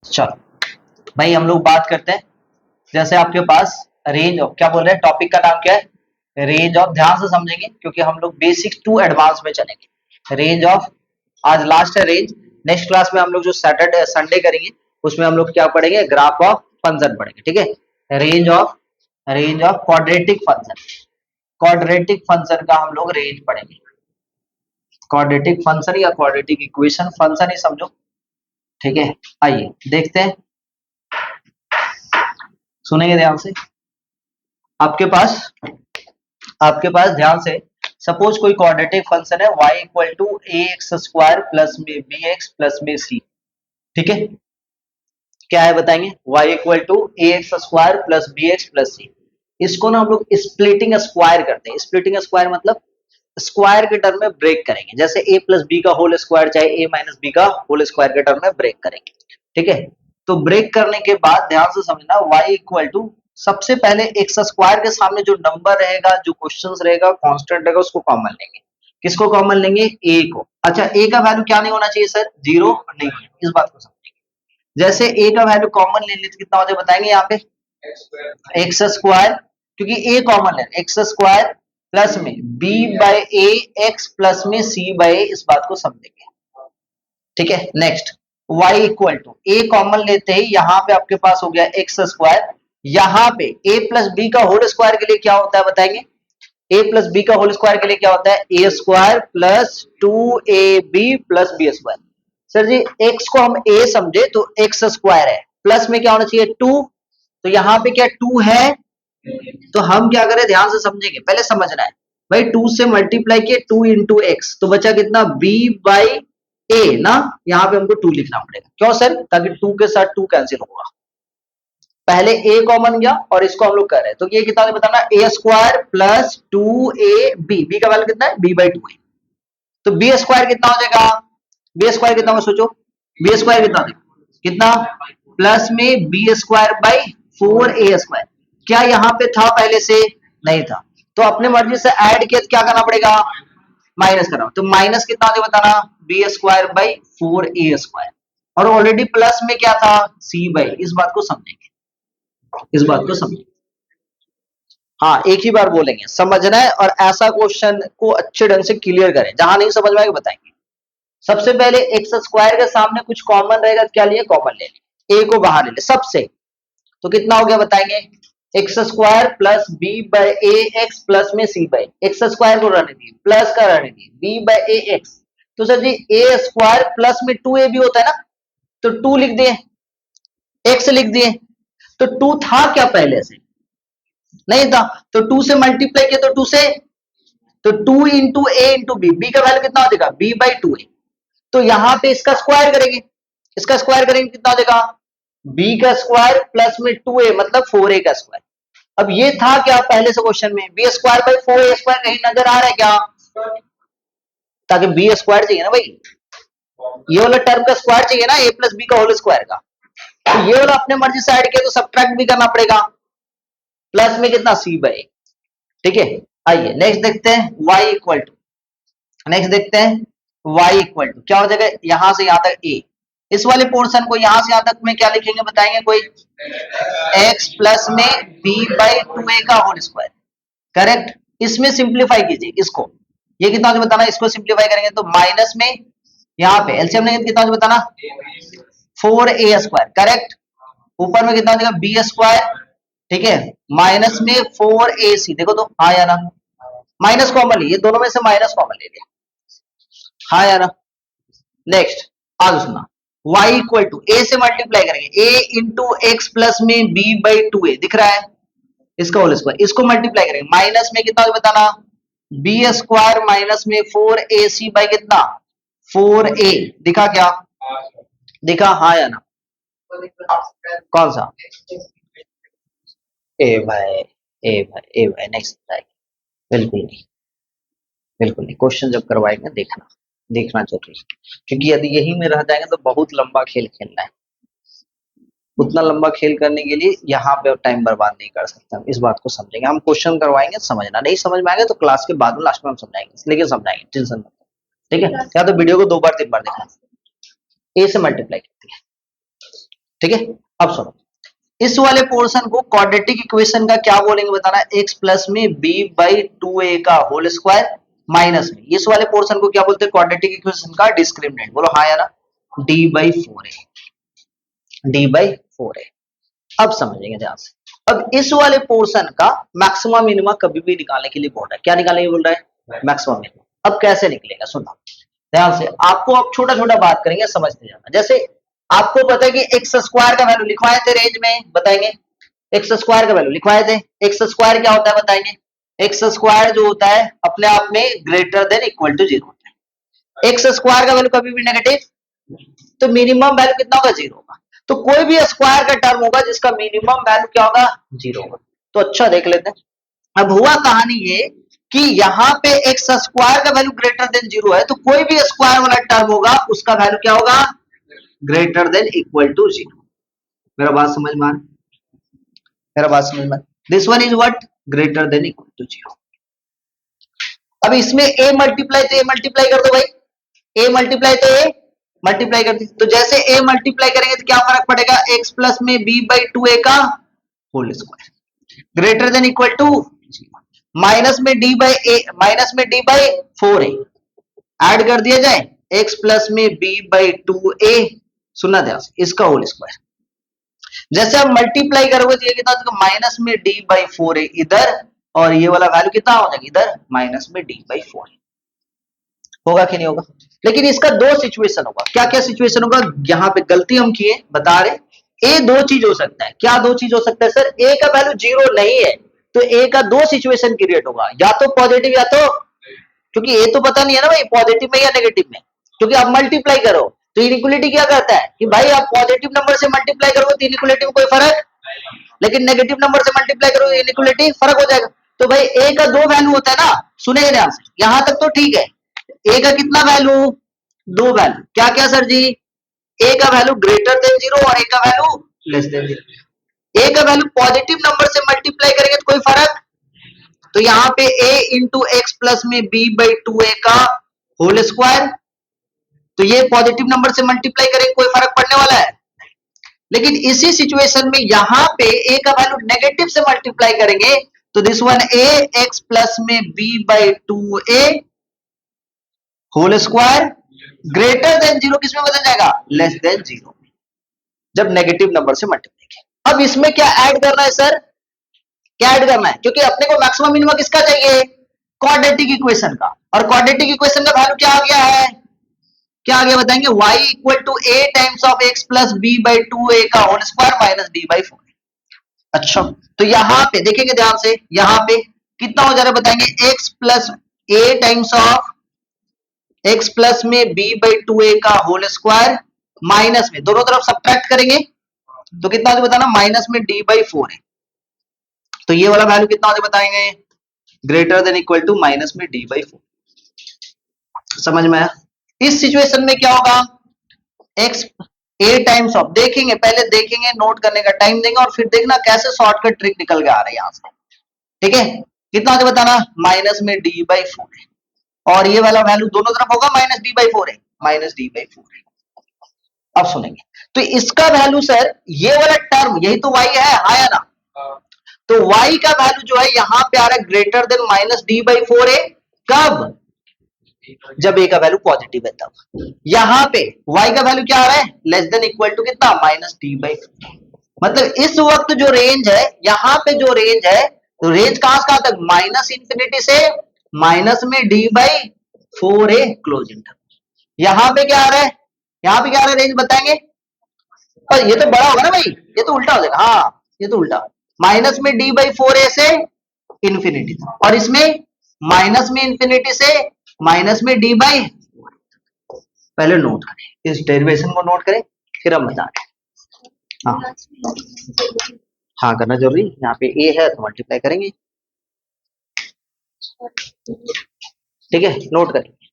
चलो भाई हम लोग बात करते हैं। जैसे आपके पास रेंज ऑफ, क्या बोल रहे हैं, टॉपिक का नाम क्या है, रेंज ऑफ। ध्यान से समझेंगे क्योंकि हम लोग बेसिक टू एडवांस में चलेंगे। रेंज ऑफ, आज लास्ट है रेंज। नेक्स्ट क्लास में हम लोग जो सैटरडे संडे करेंगे उसमें हम लोग क्या पढ़ेंगे, ग्राफ ऑफ फंक्शन पढ़ेंगे। ठीक है, range of quadratic function. Quadratic function का हम लोग रेंज पढ़ेंगे। क्वाड्रेटिक फंक्शन या क्वाड्रेटिक इक्वेशन, फंक्शन ही समझो। ठीक है, आइए देखते हैं, सुनेंगे ध्यान से। आपके पास ध्यान से, सपोज कोई क्वाड्रेटिक फंक्शन है y equal to a x square plus में बी एक्स प्लस में सी। ठीक है, क्या है बताएंगे, y equal to a x square plus b x plus c. इसको ना हम लोग स्प्लिटिंग स्क्वायर करते हैं। स्प्लिटिंग स्क्वायर मतलब स्क्वायर के टर्म में ब्रेक करेंगे। जैसे a प्लस बी का होल स्क्वायर चाहे a माइनस बी का होल स्क्वायर के टर्म में ब्रेक करेंगे। ठीक है, तो ब्रेक करने के बाद ध्यान से समझना, y इक्वल टू सबसे पहले एक्स स्क्वायर के सामने जो नंबर रहेगा, जो क्वेश्चन रहेगा, कांस्टेंट रहेगा, उसको कॉमन लेंगे। किसको कॉमन लेंगे, a को। अच्छा, a का वैल्यू क्या नहीं होना चाहिए सर, जीरो नहीं है, इस बात को समझेंगे। जैसे a का वैल्यू कॉमन ले लेते कितना हो जाए बताएंगे, यहाँ पे एक्स स्क्वायर, क्योंकि a कॉमन ले, एक्स स्क्वायर प्लस में b by a x plus में c बाय ए, इस बात को समझेंगे। ठीक है, next y equal to a common लेते ही यहाँ पे आपके पास हो गया एक्स स्क्वायर। यहाँ पे a प्लस बी का होल स्क्वायर के लिए क्या होता है बताएंगे, a प्लस बी का होल स्क्वायर के लिए क्या होता है, a square plus two a b plus b square. Sir ji x को हम a समझे तो एक्स स्क्वायर है, प्लस में क्या होना चाहिए, टू, तो यहाँ पे क्या टू है, तो हम क्या करें, ध्यान से समझेंगे, पहले समझना है भाई। टू से मल्टीप्लाई किए, टू इंटू एक्स, तो बचा कितना, b बाई ए ना, यहाँ पे हमको टू लिखना पड़ेगा। क्यों सर, ताकि टू के साथ टू कैंसिल होगा। पहले a कॉमन गया और इसको हम लोग कर रहे हैं, तो ये कितना बताना, a square plus two a b, b का वैल्यू कितना है, b बाई टू है, तो बी स्क्वायर कितना हो जाएगा, बी स्क्वायर कितना हो, सोचो बी स्क्वायर कितना कितना, प्लस में b square by four a square. क्या यहाँ पे था पहले से, नहीं था, तो अपने मर्जी से ऐड किया, क्या करना पड़ेगा, माइनस करना, तो माइनस कितना हो बताना, b square by four a square, और ऑलरेडी प्लस में क्या था, सी बाई, इस बात को समझेंगे, इस बात को समझेंगे। हाँ, एक ही बार बोलेंगे, समझना है, और ऐसा क्वेश्चन को अच्छे ढंग से क्लियर करें, जहां नहीं समझ में आएगा बताएंगे। सबसे पहले एक्स स्क्वायर के सामने कुछ कॉमन रहेगा, क्या लिए, कॉमन ले ले, ए को बाहर ले ले सबसे, तो कितना हो गया बताएंगे, x square plus b by a x plus में सी बाई, एक्स स्क्वायर को रहने दिए, प्लस का रहने दिए, बी बाई ए एक्स, तो सर जी ए स्क्वायर प्लस में टू ए भी होता है ना, तो टू लिख दिए, एक्स लिख दिए, तो टू था क्या पहले से, नहीं था, तो टू से मल्टीप्लाई किया, तो टू से, तो टू इंटू ए इंटू बी, बी का वैल्यू कितना हो जाएगा, बी बाई टू ए, तो यहां पे इसका स्क्वायर करेंगे, इसका स्क्वायर करेंगे कितना हो जाएगा, बी का स्क्वायर प्लस में टू ए मतलब फोर ए का स्क्वायर। अब ये था क्या पहले से क्वेश्चन में, b square by four a square, कहीं नजर आ रहा है क्या, ताकि बी स्क्वायर चाहिए ना भाई, ये वाला टर्म का स्क्वायर चाहिए ना, ए प्लस बी का होल स्क्वायर का, तो ये वाला अपने मर्जी से ऐड किया तो सब्ट्रैक्ट भी करना पड़ेगा, प्लस में कितना, सी बाई। ठीक है, आइए नेक्स्ट देखते हैं, y इक्वल टू, नेक्स्ट देखते हैं y इक्वल टू क्या हो जाएगा, यहां से यहां तक a, इस वाले पोर्शन को यहां से यहां तक में क्या लिखेंगे बताएंगे कोई, x प्लस में b बाई टू ए का होल स्क्वायर, करेक्ट। इसमें सिंप्लीफाई कीजिए इसको, ये कितना हो बताना, इसको सिंप्लीफाई करेंगे तो माइनस में, यहाँ पे एलसीएम लेंगे कितना हो बताना, फोर ए स्क्वायर, करेक्ट, ऊपर में कितना हो जाएगा, बी स्क्वायर, ठीक है, माइनस में फोर ए सी, देखो तो हाँ या ना, माइनस कॉमन लिए, दोनों में से माइनस कॉमन ले लिया, हाँ या ना। नेक्स्ट आगे सुना, y इक्वल टू ए से मल्टीप्लाई करेंगे, a इंटू एक्स प्लस में b बाई टू ए, दिख रहा है, इसका होल स्क्वायर, इसको मल्टीप्लाई करेंगे, माइनस में कितना बताना, बी स्क्वायर माइनस में फोर ए सी बाई कितना, फोर ए, दिखा क्या, दिखा हाँ या ना, कौन सा, ए भाई, ए भाई नेक्स्ट बताएंगे, बिल्कुल नहीं, बिल्कुल नहीं, क्वेश्चन जब करवाएंगे देखना, देखना जरूरी है, क्योंकि यदि यही में रह जाएंगे तो बहुत लंबा खेल खेलना है, उतना लंबा खेल करने के लिए यहाँ पे टाइम बर्बाद नहीं कर सकते हम, इस बात को समझेंगे, हम क्वेश्चन करवाएंगे, समझना, नहीं समझ में आएगा तो क्लास के बाद में लास्ट में हम समझाएंगे, लेकिन समझाएंगे, टेंशन मत, ठीक है, या तो वीडियो को दो बार तीन बार देखना, ए से मल्टीप्लाई करती है, ठीक है, अब सुनो, इस वाले पोर्शन को क्वाड्रेटिक इक्वेशन का क्या बोलेंगे बताना, x प्लस में b बाई 2a का होल स्क्वायर माइनस में, इस वाले पोर्शन को क्या बोलते हैं, क्वाड्रेटिक इक्वेशन का डिस्क्रिमिनेंट, बोलो हाँ या ना, d by 4a, d by 4a। अब समझेंगे ध्यान से, अब इस वाले पोर्शन का मैक्सिमम मिनिमम कभी भी निकालने के लिए बोल रहा है, क्या निकालने के लिए बोल रहा है, मैक्सिमम मिनिमम। अब कैसे निकलेगा सुनो ध्यान से, आपको अब छोटा छोटा बात करेंगे, समझते जाना। जैसे आपको पता है कि एक्स स्क्वायर का वैल्यू लिखवाए थे रेंज में, बताएंगे एक्स स्क्वायर का वैल्यू लिखवाए थे, एक्स स्क्वायर क्या होता है बताएंगे, एक्स स्क्वायर जो होता है अपने आप में greater than equal to zero होता है, एक्स स्क्वायर का वैल्यू कभी भी नेगेटिव, तो मिनिमम वैल्यू कितना होगा, जीरो होगा। तो कोई भी स्क्वायर का टर्म होगा जिसका मिनिमम वैल्यू क्या होगा, जीरो होगा। तो अच्छा देख लेते हैं, अब हुआ कहानी ये कि यहाँ पे एक्स स्क्वायर का वैल्यू ग्रेटर देन जीरो है, तो कोई भी स्क्वायर वाला टर्म होगा उसका वैल्यू क्या होगा, greater than equal to zero. मेरा बात समझ में आ रहा, मेरा बात समझ में, this one is what, greater than equal to zero. अब इसमें a मल्टीप्लाई तो a मल्टीप्लाई कर दो भाई, a मल्टीप्लाई तो a मल्टीप्लाई कर दी, तो जैसे a मल्टीप्लाई करेंगे तो क्या फर्क पड़ेगा, x प्लस में b बाई 2a का whole square greater than equal to, minus में d बाई a, माइनस में d बाई 4a ऐड कर दिया जाए, x प्लस में b बाई 2a, सुनना ध्यान से, इसका होल स्क्वायर। जैसे आप मल्टीप्लाई करोगे तो ये कितना होगा, माइनस में d बाई 4a इधर, और ये वाला वैल्यू कितना हो जाएगा इधर, माइनस में d बाई 4a। होगा कि नहीं होगा, लेकिन इसका दो सिचुएशन होगा, क्या क्या सिचुएशन होगा, यहाँ पे गलती हम किए बता रहे, ए दो चीज हो सकता है, क्या दो चीज हो सकता है सर, ए का वैल्यू जीरो नहीं है, तो ए का दो सिचुएशन क्रिएट होगा, या तो पॉजिटिव या तो, क्योंकि ए तो पता नहीं है ना भाई पॉजिटिव में या नेगेटिव में, क्योंकि आप मल्टीप्लाई करो तो इनइक्वालिटी क्या करता है कि भाई आप पॉजिटिव नंबर से मल्टीप्लाई करोगे तो इनइक्वालिटी में कोई फर्क, लेकिन नेगेटिव नंबर से मल्टीप्लाई करोगे इनइक्वालिटी फर्क हो जाएगा। तो भाई ए का दो वैल्यू होता है ना, सुनेंगे ध्यान से, यहां तक तो ठीक है, ए का कितना वैल्यू, दो वैल्यू, क्या क्या सर जी, ए का वैल्यू ग्रेटर देन जीरो और ए का वैल्यू लेस देन जीरो। ए का वैल्यू पॉजिटिव नंबर से मल्टीप्लाई करेंगे तो कोई फर्क, तो यहाँ पे a इंटू एक्स प्लस में b बाई 2a का होल स्क्वायर, तो ये पॉजिटिव नंबर से मल्टीप्लाई करेंगे कोई फर्क पड़ने वाला है, लेकिन इसी सिचुएशन में यहाँ पे a का वैल्यू नेगेटिव से मल्टीप्लाई करेंगे, तो this one a x plus में b by 2a whole square greater than zero किसमें बदल जाएगा, लेस देन जीरो, जब नेगेटिव नंबर से मल्टीप्लाई किया। अब इसमें क्या ऐड करना है सर, क्या ऐड करना है, क्योंकि अपने को मैक्सिमम मिनिमम किसका चाहिए, क्वाड्रेटिक इक्वेशन का, और क्वाड्रेटिक इक्वेशन का वैल्यू क्या आ गया है, क्या आ गया बताएंगे, y equal to a times of x plus b by 2a का whole square minus d by 4। अच्छा, तो यहाँ पे देखेंगे ध्यान से, यहाँ पे कितना हो जा रहा है बताएंगे, x plus a times of x plus में b बाई 2a का होल स्क्वायर माइनस में दोनों तरफ सब्ट्रैक्ट करेंगे तो कितना हो बताना, माइनस में d बाई 4 है, तो ये वाला वैल्यू कितना हो बताएंगे, greater than equal to minus में d बाई 4। समझ में आया, इस सिचुएशन में क्या होगा, x a टाइम्स ऑफ, देखेंगे पहले, देखेंगे नोट करने का टाइम देंगे और फिर देखना कैसे शॉर्टकट ट्रिक निकल के आ रहा है यहाँ से, ठीक है, कितना हो बताना, माइनस में d बाई 4 है, और ये वाला वैल्यू दोनों तरफ होगा माइनस d बाई 4 है, माइनस d बाई 4 है। अब सुनेंगे, तो इसका वैल्यू सर, ये वाला टर्म यही तो y है, आया ना, तो y का वैल्यू जो है यहाँ पे आ रहा है greater then minus d by 4 है, कब, जब a का वैल्यू पॉजिटिव है तब। यहाँ पे y का वैल्यू क्या आ रहा है, लेस देन इक्वल टू कितना, माइनस d बाई 4। मतलब इस वक्त जो रेंज है, यहाँ पे जो रेंज है, तो रेंज कहां से कहां तक, माइनस इंफिनिटी से माइनस में d बाई 4 है क्लोज इंटरवल। यहाँ पे क्या आ रहा है, यहाँ पे क्या आ रहा है रेंज बताएंगे, पर ये तो बड़ा होगा ना भाई, ये तो उल्टा हो जाएगा, हाँ ये तो उल्टा, माइनस में d बाई 4a से इंफिनिटी, और इसमें माइनस में इंफिनिटी से माइनस में d बाई, पहले नोट करें, इस डेरिवेशन को नोट करें फिर हम बता रहे। हाँ हाँ करना जरूरी, यहाँ पे a है तो मल्टीप्लाई करेंगे, ठीक है, नोट करेंगे,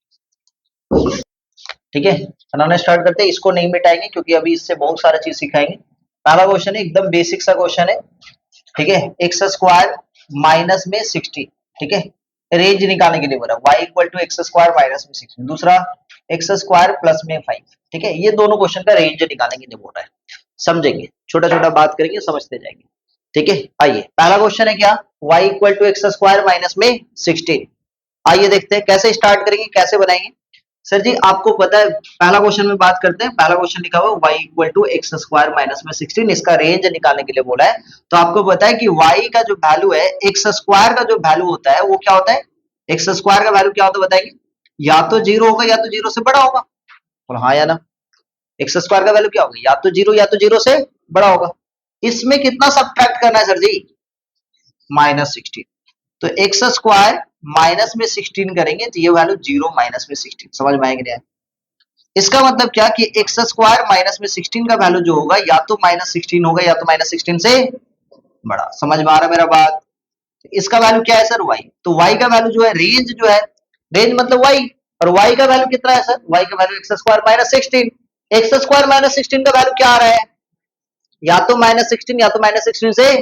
ठीक है, बनाना स्टार्ट करते हैं, इसको नहीं मिटाएंगे क्योंकि अभी इससे बहुत सारा चीज सिखाएंगे। पहला क्वेश्चन है एकदम बेसिक सा क्वेश्चन है, ठीक है, एक्स स्क्वायर माइनस में 60, ठीक है, रेंज निकालने के लिए बोला y equal to x square minus में 60, दूसरा एक्स स्क्वायर प्लस में 5, ठीक है, ये दोनों क्वेश्चन का रेंज निकालने के लिए बोल रहा है। समझेंगे, छोटा छोटा बात करेंगे, समझते जाएंगे। ठीक है, आइए पहला क्वेश्चन है क्या, y equal to x square minus में 16। आइए देखते हैं कैसे स्टार्ट करेंगे, कैसे बनाएंगे। सर जी आपको पता है, पहला क्वेश्चन में बात करते हैं। पहला क्वेश्चन लिखा हुआ y equal to x square minus में 16, इसका रेंज निकालने के लिए बोला है। तो आपको पता है कि y का जो वैल्यू है, एक्स स्क्वायर का जो वैल्यू होता है वो क्या होता है, एक्स स्क्वायर का वैल्यू क्या होता है बताएंगे, या तो जीरो होगा या तो जीरो से बड़ा होगा। और हाँ या ना, एक्स स्क्वायर का वैल्यू क्या होगा, या तो जीरो या तो जीरो से बड़ा होगा। इसमें कितना सब्ट्रैक्ट करना है सर जी, -16। तो एक्स स्क्वायर माइनस में 16 करेंगे तो ये वैल्यू जीरो माइनस में 16, समझ में आएगा नहीं? इसका मतलब क्या कि एक्स स्क्वायर माइनस में 16 का वैल्यू जो होगा या तो -16 होगा या तो -16 से बड़ा। समझ में आ रहा है मेरा बात? इसका वैल्यू क्या है सर, y। तो y का वैल्यू जो है, रेंज जो है, रेंज मतलब y, और y का वैल्यू कितना है सर, y का value x square minus 16। X square minus 16 का वैल्यू क्या आ रहा है, या तो -16 या तो -16 से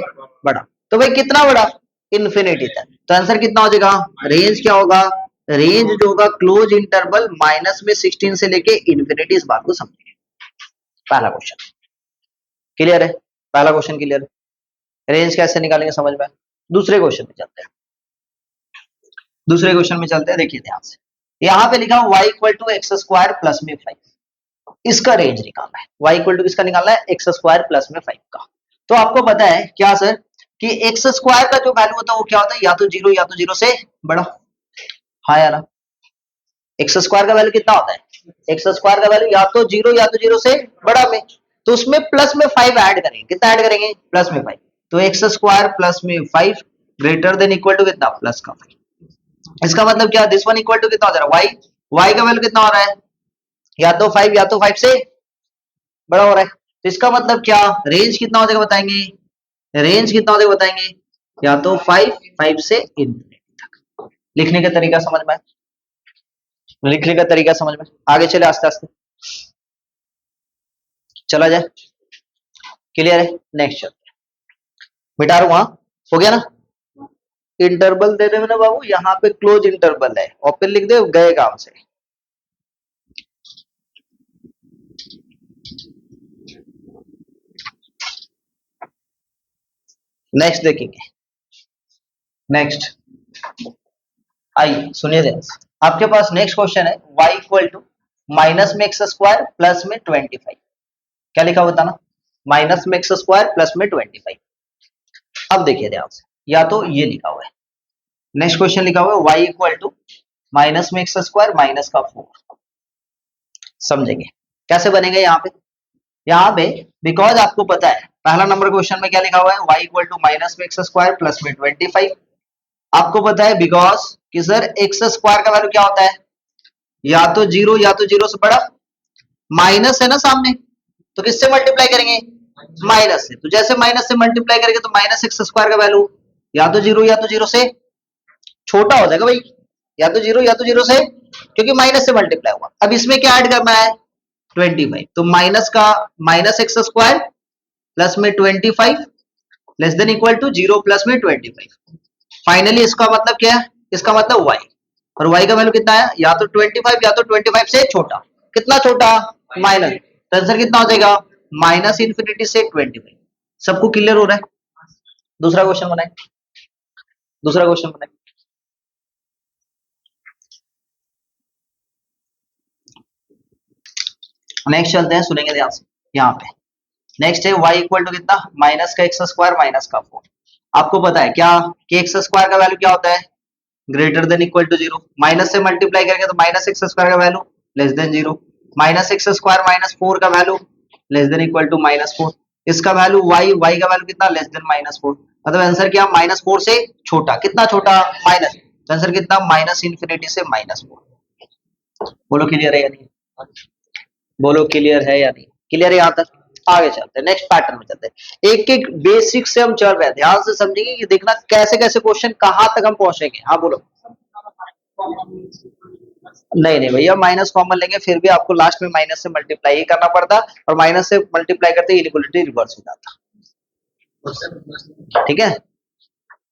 बड़ा। तो भाई कितना बड़ा, इन्फिनिटी तक। तो आंसर कितना हो जाएगा, रेंज क्या होगा, रेंज जो होगा क्लोज इंटरवल माइनस में 16 से लेके इन्फिनिटी। इस बात को समझिए, पहला क्वेश्चन क्लियर है, पहला क्वेश्चन क्लियर है। रेंज कैसे निकालेंगे समझ में। दूसरे क्वेश्चन में चलते हैं, दूसरे क्वेश्चन में चलते हैं, देखिए ध्यान से। यहाँ पे लिखा हुआ y equal to x square plus में 5, इसका रेंज निकालना है। y इक्वल टू किसका निकालना है, एक्स स्क्वायर प्लस में 5 का। तो आपको पता है क्या सर कि एक्स स्क्वायर का जो वैल्यू होता है वो क्या होता है, या तो जीरो से बड़ा। हाँ यार, एक्स स्क्वायर का वैल्यू कितना होता है, एक्स स्क्वायर का वैल्यू या तो जीरो से बड़ा में। तो उसमें प्लस में 5 ऐड करेंगे, कितना ऐड करेंगे, प्लस में 5। तो एक्स स्क्वायर प्लस में 5 ग्रेटर देन इक्वल टू कितना, प्लस का 5। इसका मतलब क्या, दिस वन इक्वल टू कितना हो जा रहा है, y का वैल्यू कितना हो रहा है, या तो 5 से बड़ा हो रहा है। तो इसका मतलब क्या, रेंज कितना हो जाएगा बताएंगे, रेंज कितना हो जाएगा बताएंगे, या तो 5 से इंफिनिटी तक। लिखने का तरीका समझ में, लिखने का तरीका समझ में, आगे चले आस्ते आस्ते चला जाए, क्लियर है। नेक्स्ट चलते हैं, मिटा रहा हूं, हो गया ना। इंटरवल दे दे ना बाबू, यहाँ पे क्लोज इंटरवल है, ओपन लिख दे, गए काम से। नेक्स्ट देखेंगे, नेक्स्ट आइए सुनिए ध्यान से। आपके पास नेक्स्ट क्वेश्चन है, y इक्वल टू माइनस में एक्स स्क्वायर प्लस में 25। क्या लिखा हुआ था ना, माइनस में एक्स स्क्वायर प्लस में 25। अब देखिए ध्यान से, या तो ये लिखा हुआ है, नेक्स्ट क्वेश्चन लिखा हुआ है y इक्वल टू माइनस में एक्स स्क्वायर माइनस का 4। समझेंगे कैसे बनेगा यहाँ पे, यहाँ पे बिकॉज आपको पता है पहला नंबर क्वेश्चन में क्या लिखा हुआ है, y इक्वल टू माइनस में एक्स स्क्वायर प्लस में 25। आपको पता है बिकॉज कि सर एक्स स्क्वायर का वैल्यू क्या होता है, या तो जीरो से बड़ा, माइनस है ना सामने, तो किससे मल्टीप्लाई करेंगे, माइनस से। तो जैसे माइनस से मल्टीप्लाई करेंगे तो माइनस एक्स स्क्वायर का वैल्यू या तो जीरो से छोटा हो जाएगा भाई, या तो जीरो से, क्योंकि माइनस से मल्टीप्लाई हुआ। अब इसमें क्या ऐड करना है, 25। तो माइनस का माइनस एक्स स्क्वायर प्लस में 25 less than equal to zero plus में 25। फाइनली इसका मतलब क्या है, इसका मतलब y, और y का वैल्यू कितना है, या तो 25 या तो 25 से छोटा। कितना छोटा, माइनस। तो आंसर कितना हो जाएगा, माइनस इन्फिनिटी से 25। सबको क्लियर हो रहा है। दूसरा क्वेश्चन बनाए, दूसरा क्वेश्चन बनाए। नेक्स्ट चलते हैं, सुनेंगे ध्यान से। यहाँ पे नेक्स्ट है y इक्वल टू कितना, माइनस का एक्स स्क्वायर माइनस का 4। आपको पता है क्या कि एक्स स्क्वायर का वैल्यू क्या होता है, greater than equal to zero. Minus से मल्टीप्लाई करेंगे तो माइनस एक्स स्क्वायर का value less than zero, minus x square minus 4 का value less than equal to -4। इसका वैल्यू y का वैल्यू कितना, लेस देन -4। मतलब आंसर क्या, -4 से छोटा। कितना छोटा, माइनस। तो आंसर कितना, माइनस इन्फिनिटी से -4। बोलो क्लियर है या नहीं, बोलो क्लियर है या नहीं, क्लियर है यहाँ तक। आगे चलते हैं, नेक्स्ट पैटर्न में चलते हैं। एक एक बेसिक से हम चल रहे हैं, ध्यान से समझेंगे कि देखना कैसे कैसे क्वेश्चन कहां तक हम पहुंचेंगे। हाँ बोलो। नहीं नहीं भैया, माइनस कॉमन लेंगे फिर भी आपको लास्ट में माइनस से मल्टीप्लाई ही करना पड़ता, और माइनस से मल्टीप्लाई करते इनइक्वालिटी रिवर्स हो जाता। ठीक है,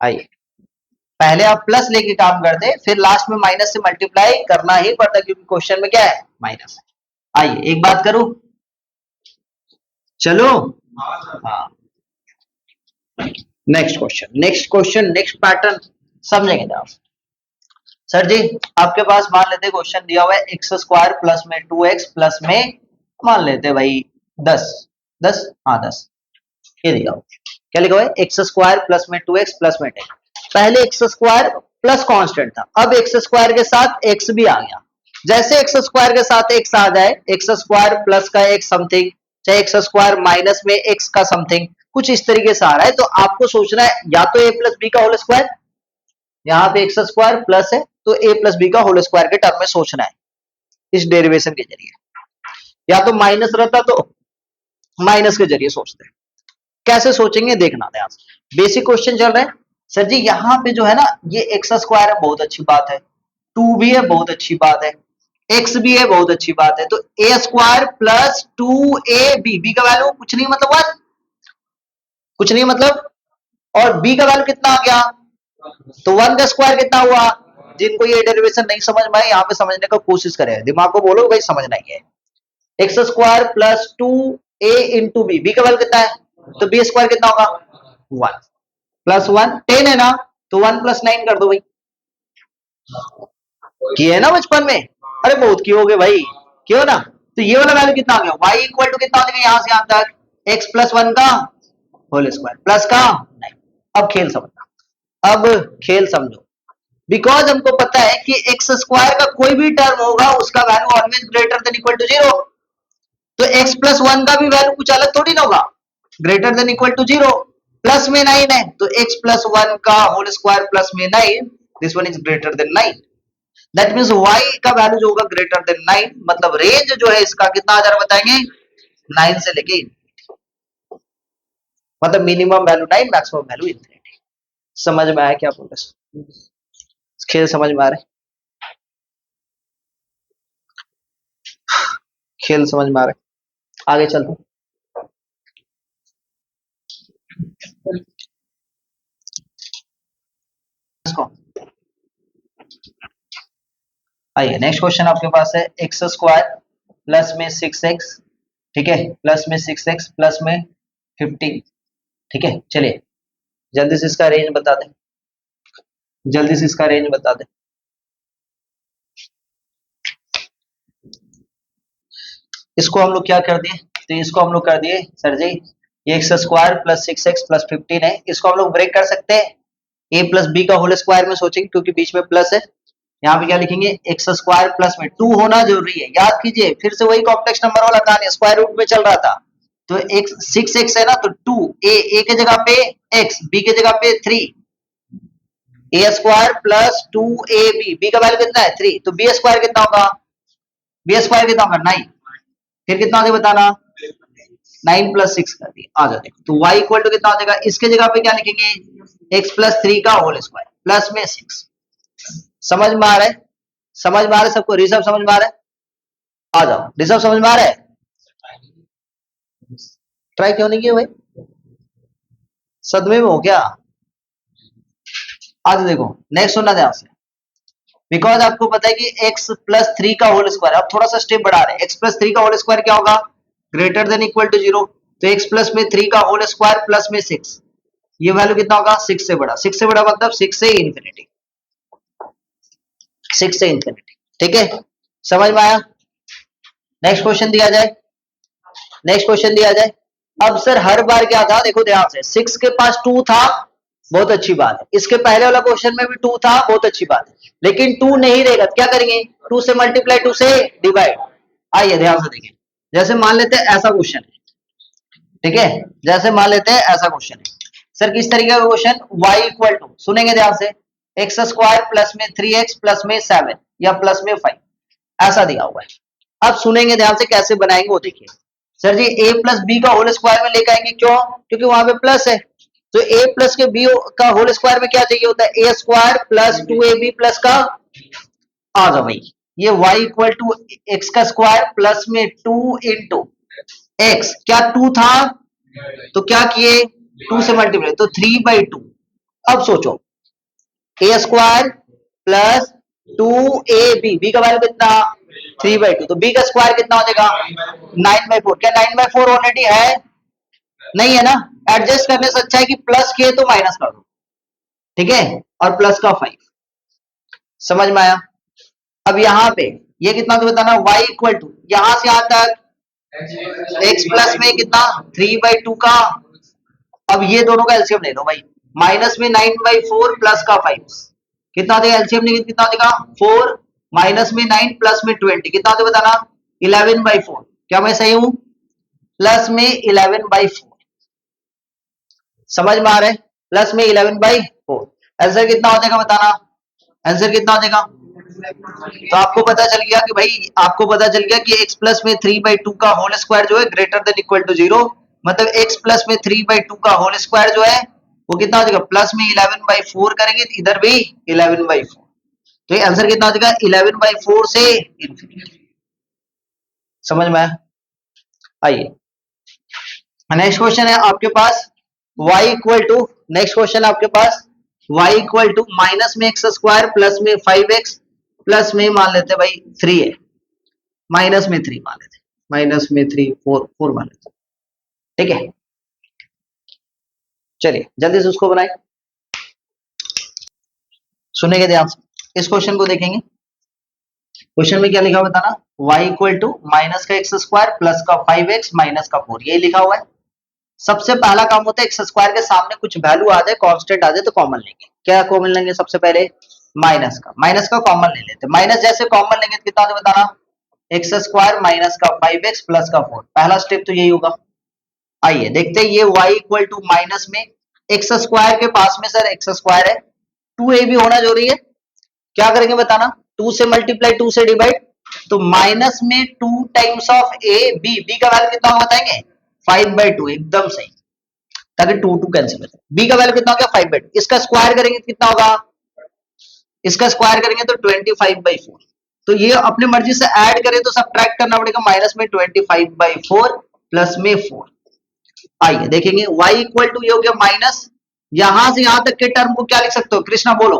आइए पहले आप प्लस लेके काम करते, फिर लास्ट में माइनस से मल्टीप्लाई करना ही पड़ता, क्योंकि क्वेश्चन में क्या है, माइनस है। आइए एक बात करूं, चलो हाँ, नेक्स्ट पैटर्न समझेंगे आप। सर जी आपके पास मान लेते क्वेश्चन दिया हुआ है एक्स स्क्वायर प्लस में 2x प्लस में मान लेते भाई 10 10 हाँ 10 ये दिया हुआ क्या लिखा हुआ है एक्स स्क्वायर प्लस में 2x प्लस में 10। पहले एक्स स्क्वायर प्लस कांस्टेंट था, अब एक्स स्क्वायर के साथ एक्स भी आ गया। जैसे एक्स स्क्वायर के साथ एक्स आ जाए, एक्स स्क्वायर प्लस का एक्स समथिंग, चाहे एक्स स्क्वायर माइनस में एक्स का समथिंग, कुछ इस तरीके से आ रहा है, तो आपको सोचना है या तो ए प्लस बी का होल स्क्वायर, यहाँ पे एक्स स्क्वायर प्लस है तो ए प्लस बी का होल स्क्वायर के टर्म में सोचना है इस डेरिवेशन के जरिए, या तो माइनस रहता तो माइनस के जरिए सोचते हैं। कैसे सोचेंगे देखना ध्यान से, बेसिक क्वेश्चन चल रहा है। सर जी यहाँ पे जो है ना ये एक्स स्क्वायर है बहुत अच्छी बात है, टू भी है बहुत अच्छी बात है, एक्स भी है बहुत अच्छी बात है, तो ए स्क्वायर प्लस 2ab, बी का वैल्यू कुछ नहीं मतलब वन, कुछ नहीं मतलब, और बी का वैल्यू कितना आ गया, तो वन का स्क्वायर कितना हुआ। जिनको ये डेरिवेशन नहीं समझ में आए यहाँ पे समझने का कोशिश करें, दिमाग को बोलो भाई समझना ही है। X square plus 2a into b, b का वैल्यू कितना है, तो बी स्क्वायर कितना होगा, वन प्लस वन 10 है ना, तो 1 प्लस 9 कर दो भाई, किए है ना बचपन में, अरे बहुत किए होगे भाई, क्यों ना। तो ये वाला वैल्यू कितना आ गया, y इक्वल टू कितना हो गया यहां से यहां तक, x प्लस वन का होल स्क्वायर प्लस का 9। अब खेल समझना, अब खेल समझो, बिकॉज हमको पता है कि एक्स स्क्वायर का कोई भी टर्म होगा उसका value always greater than equal to zero, तो x प्लस वन का भी वैल्यू कुछ अलग थोड़ी ना होगा, greater than equal to zero. Plus में 9 है तो x प्लस वन का होल स्क्वायर प्लस में 9, this one is greater than 9, that means y का वैल्यू जो होगा ग्रेटर देन 9, मतलब रेंज जो है इसका कितना आ जा रहा बताएंगे 9 से लेके, मतलब minimum value 9 maximum value infinity. समझ में आया क्या प्रोग्रेस, खेल समझ में आ रहा है, खेल समझ में आ रहा है, आगे चलते इसको। आइए नेक्स्ट क्वेश्चन आपके पास है एक्स स्क्वायर प्लस में 6x, ठीक है, प्लस में 6x प्लस में 15, ठीक है। चलिए जल्दी से इसका रेंज बता दें, जल्दी से इसका रेंज बता दें। इसको हम लोग क्या कर दिए, तो इसको हम लोग कर दिए सर जी ये x square plus 6x plus 15 है, इसको हम लोग ब्रेक कर सकते हैं ए प्लस बी का होल स्क्वायर में सोचेंगे क्योंकि बीच में प्लस है। यहाँ पे क्या लिखेंगे एक्स स्क्वायर प्लस में 2 होना जरूरी है, याद कीजिए फिर से वही कॉम्प्लेक्स नंबर वाला कहानी, स्क्वायर रूट में चल रहा था, तो एक्स 6x है ना, तो 2 ए के जगह पे x, बी के जगह पे 3, ए स्क्वायर प्लस 2ab, बी का वैल्यू कितना है 3, तो बी स्क्वायर कितना होगा, बी स्क्वायर कितना होगा 9, फिर कितना होगा बताना, 9 प्लस 6 कर दिया, आ जाते तो y इक्वल टू कितना हो जाएगा, इसके जगह पे क्या लिखेंगे x प्लस 3 का होल स्क्वायर प्लस में 6। समझ में आ रहा है, समझ में आ रहा है सबको, ऋषभ समझ में आ रहा है, आ जाओ ऋषभ समझ में आ रहा है, ट्राई क्यों नहीं किया भाई, सदमे में हो क्या। आज देखो नेक्स्ट सुनना ध्यान से, बिकॉज आपको पता है कि x प्लस 3 का होल स्क्वायर, अब थोड़ा सा स्टेप बढ़ा रहे हैं, x प्लस 3 का होल स्क्वायर क्या होगा, ग्रेटर देन इक्वल टू 0, तो x प्लस में 3 का होल स्क्वायर प्लस में 6, ये वैल्यू कितना होगा 6 से बड़ा, 6 से बड़ा मतलब 6 से इंफिनिटी, 6 से इंफिनिटी, ठीक है। समझ में आया, नेक्स्ट क्वेश्चन दिया जाए, नेक्स्ट क्वेश्चन दिया जाए। अब सर हर बार क्या था देखो ध्यान से, 6 के पास 2 था बहुत अच्छी बात है, इसके पहले वाला क्वेश्चन में भी 2 था बहुत अच्छी बात है, लेकिन 2 नहीं रहेगा क्या करेंगे, 2 से मल्टीप्लाई 2 से डिवाइड। आइए ध्यान से देखें, जैसे मान लेते हैं ऐसा क्वेश्चन है, ठीक है, जैसे मान लेते हैं ऐसा क्वेश्चन है सर, किस तरीके का क्वेश्चन, y इक्वल टू, सुनेंगे ध्यान से, एक्स स्क्वायर प्लस में 3x प्लस में 7 या प्लस में 5, ऐसा दिया हुआ है। अब सुनेंगे ध्यान से कैसे बनाएंगे वो देखिए, sir ji a plus b का होल स्क्वायर में लेकर आएंगे, क्यों, क्योंकि वहां पे प्लस है, तो a प्लस के b का होल स्क्वायर में क्या चाहिए होता है, a square plus 2ab plus का, आ जाओ भाई, ये y इक्वल टू एक्स का स्क्वायर प्लस में 2 इंटू एक्स, क्या 2 था तो क्या किए 2 से मल्टीप्लाई, तो 3/2। अब सोचो ए स्क्वायर प्लस 2ab, बी का वैल्यू कितना 3/2, तो बी का स्क्वायर कितना हो जाएगा 9/4। क्या 9/4 ऑलरेडी है? नहीं है ना। एडजस्ट करने से अच्छा है कि प्लस के तो माइनस कर दो, ठीक है, और प्लस का 5। समझ में आया? अब यहाँ पे ये कितना तो बताना, y इक्वल टू यहां से यहां तक x प्लस में कितना 3/2 का। अब ये दोनों का एलसीएम ले लो भाई, माइनस में 9/4 प्लस का 5 कितना देगा, एलसीएम लेंगे कितना देगा 4, माइनस में 9 प्लस में 20 कितना दे बताना 11/4। क्या मैं सही हूं? प्लस में 11/4। समझ में आ रहा है? प्लस में 11/4। आंसर कितना हो जाएगा बताना, आंसर कितना हो जाएगा? तो आपको पता चल गया कि भाई, आपको पता चल गया कि x प्लस में 3/2 का होल स्क्वायर जो है ग्रेटर देन इक्वल टू 0, मतलब x प्लस में 3/2 का होल स्क्वायर जो है वो कितना हो जाएगा, प्लस में 11/4 करेंगे तो इधर भी 11/4। तो ये आंसर कितना हो जाएगा 11/4 से इंफिनिटी। समझ में आया? आइए नेक्स्ट क्वेश्चन है आपके पास y equal to, next question आपके पास y इक्वल टू माइनस में एक्स स्क्वायर प्लस में 5x प्लस में मान लेते हैं भाई 3 है, माइनस में 3 मान लेते, माइनस में 3 4 मान लेते, ठीक है। चलिए जल्दी से उसको बनाए, सुनेंगे ध्यान से, इस क्वेश्चन को देखेंगे। क्वेश्चन में क्या लिखा हुआ बताना, y इक्वल टू माइनस का एक्स स्क्वायर प्लस का 5x माइनस का 4, यही लिखा हुआ है। सबसे पहला काम होता है एक्स स्क्वायर के सामने कुछ वैल्यू आ जाए, कांस्टेंट आ जाए तो कॉमन लेंगे। क्या कॉमन लेंगे? सबसे पहले माइनस का कॉमन ले लेते हैं। माइनस जैसे कॉमन लेंगे तो कितना होता है बताना, एक्स स्क्वायर माइनस का 5x प्लस का 4, पहला स्टेप तो यही होगा। आइए देखते हैं, ये y इक्वल टू माइनस में एक्स स्क्वायर के पास में सर एक्स स्क्वायर है, 2a भी होना जरूरी है। क्या करेंगे बताना, 2 से मल्टीप्लाई 2 से डिवाइड, तो माइनस में 2 times of a b, b का वैल्यू कितना होगा बताएंगे 5/2, एकदम सही, ताकि 2 2 कैंसिल हो जाए। b का वैल्यू कितना हो गया 5/2, इसका स्क्वायर करेंगे तो कितना होगा, इसका स्क्वायर करेंगे तो 25/4। तो ये अपनी मर्जी से ऐड करें तो सब्ट्रैक्ट करना पड़ेगा, माइनस में 25/4 प्लस में 4। आइए देखेंगे y इक्वल टू ये हो गया माइनस, यहां से यहां तक के टर्म को क्या लिख सकते हो कृष्णा बोलो,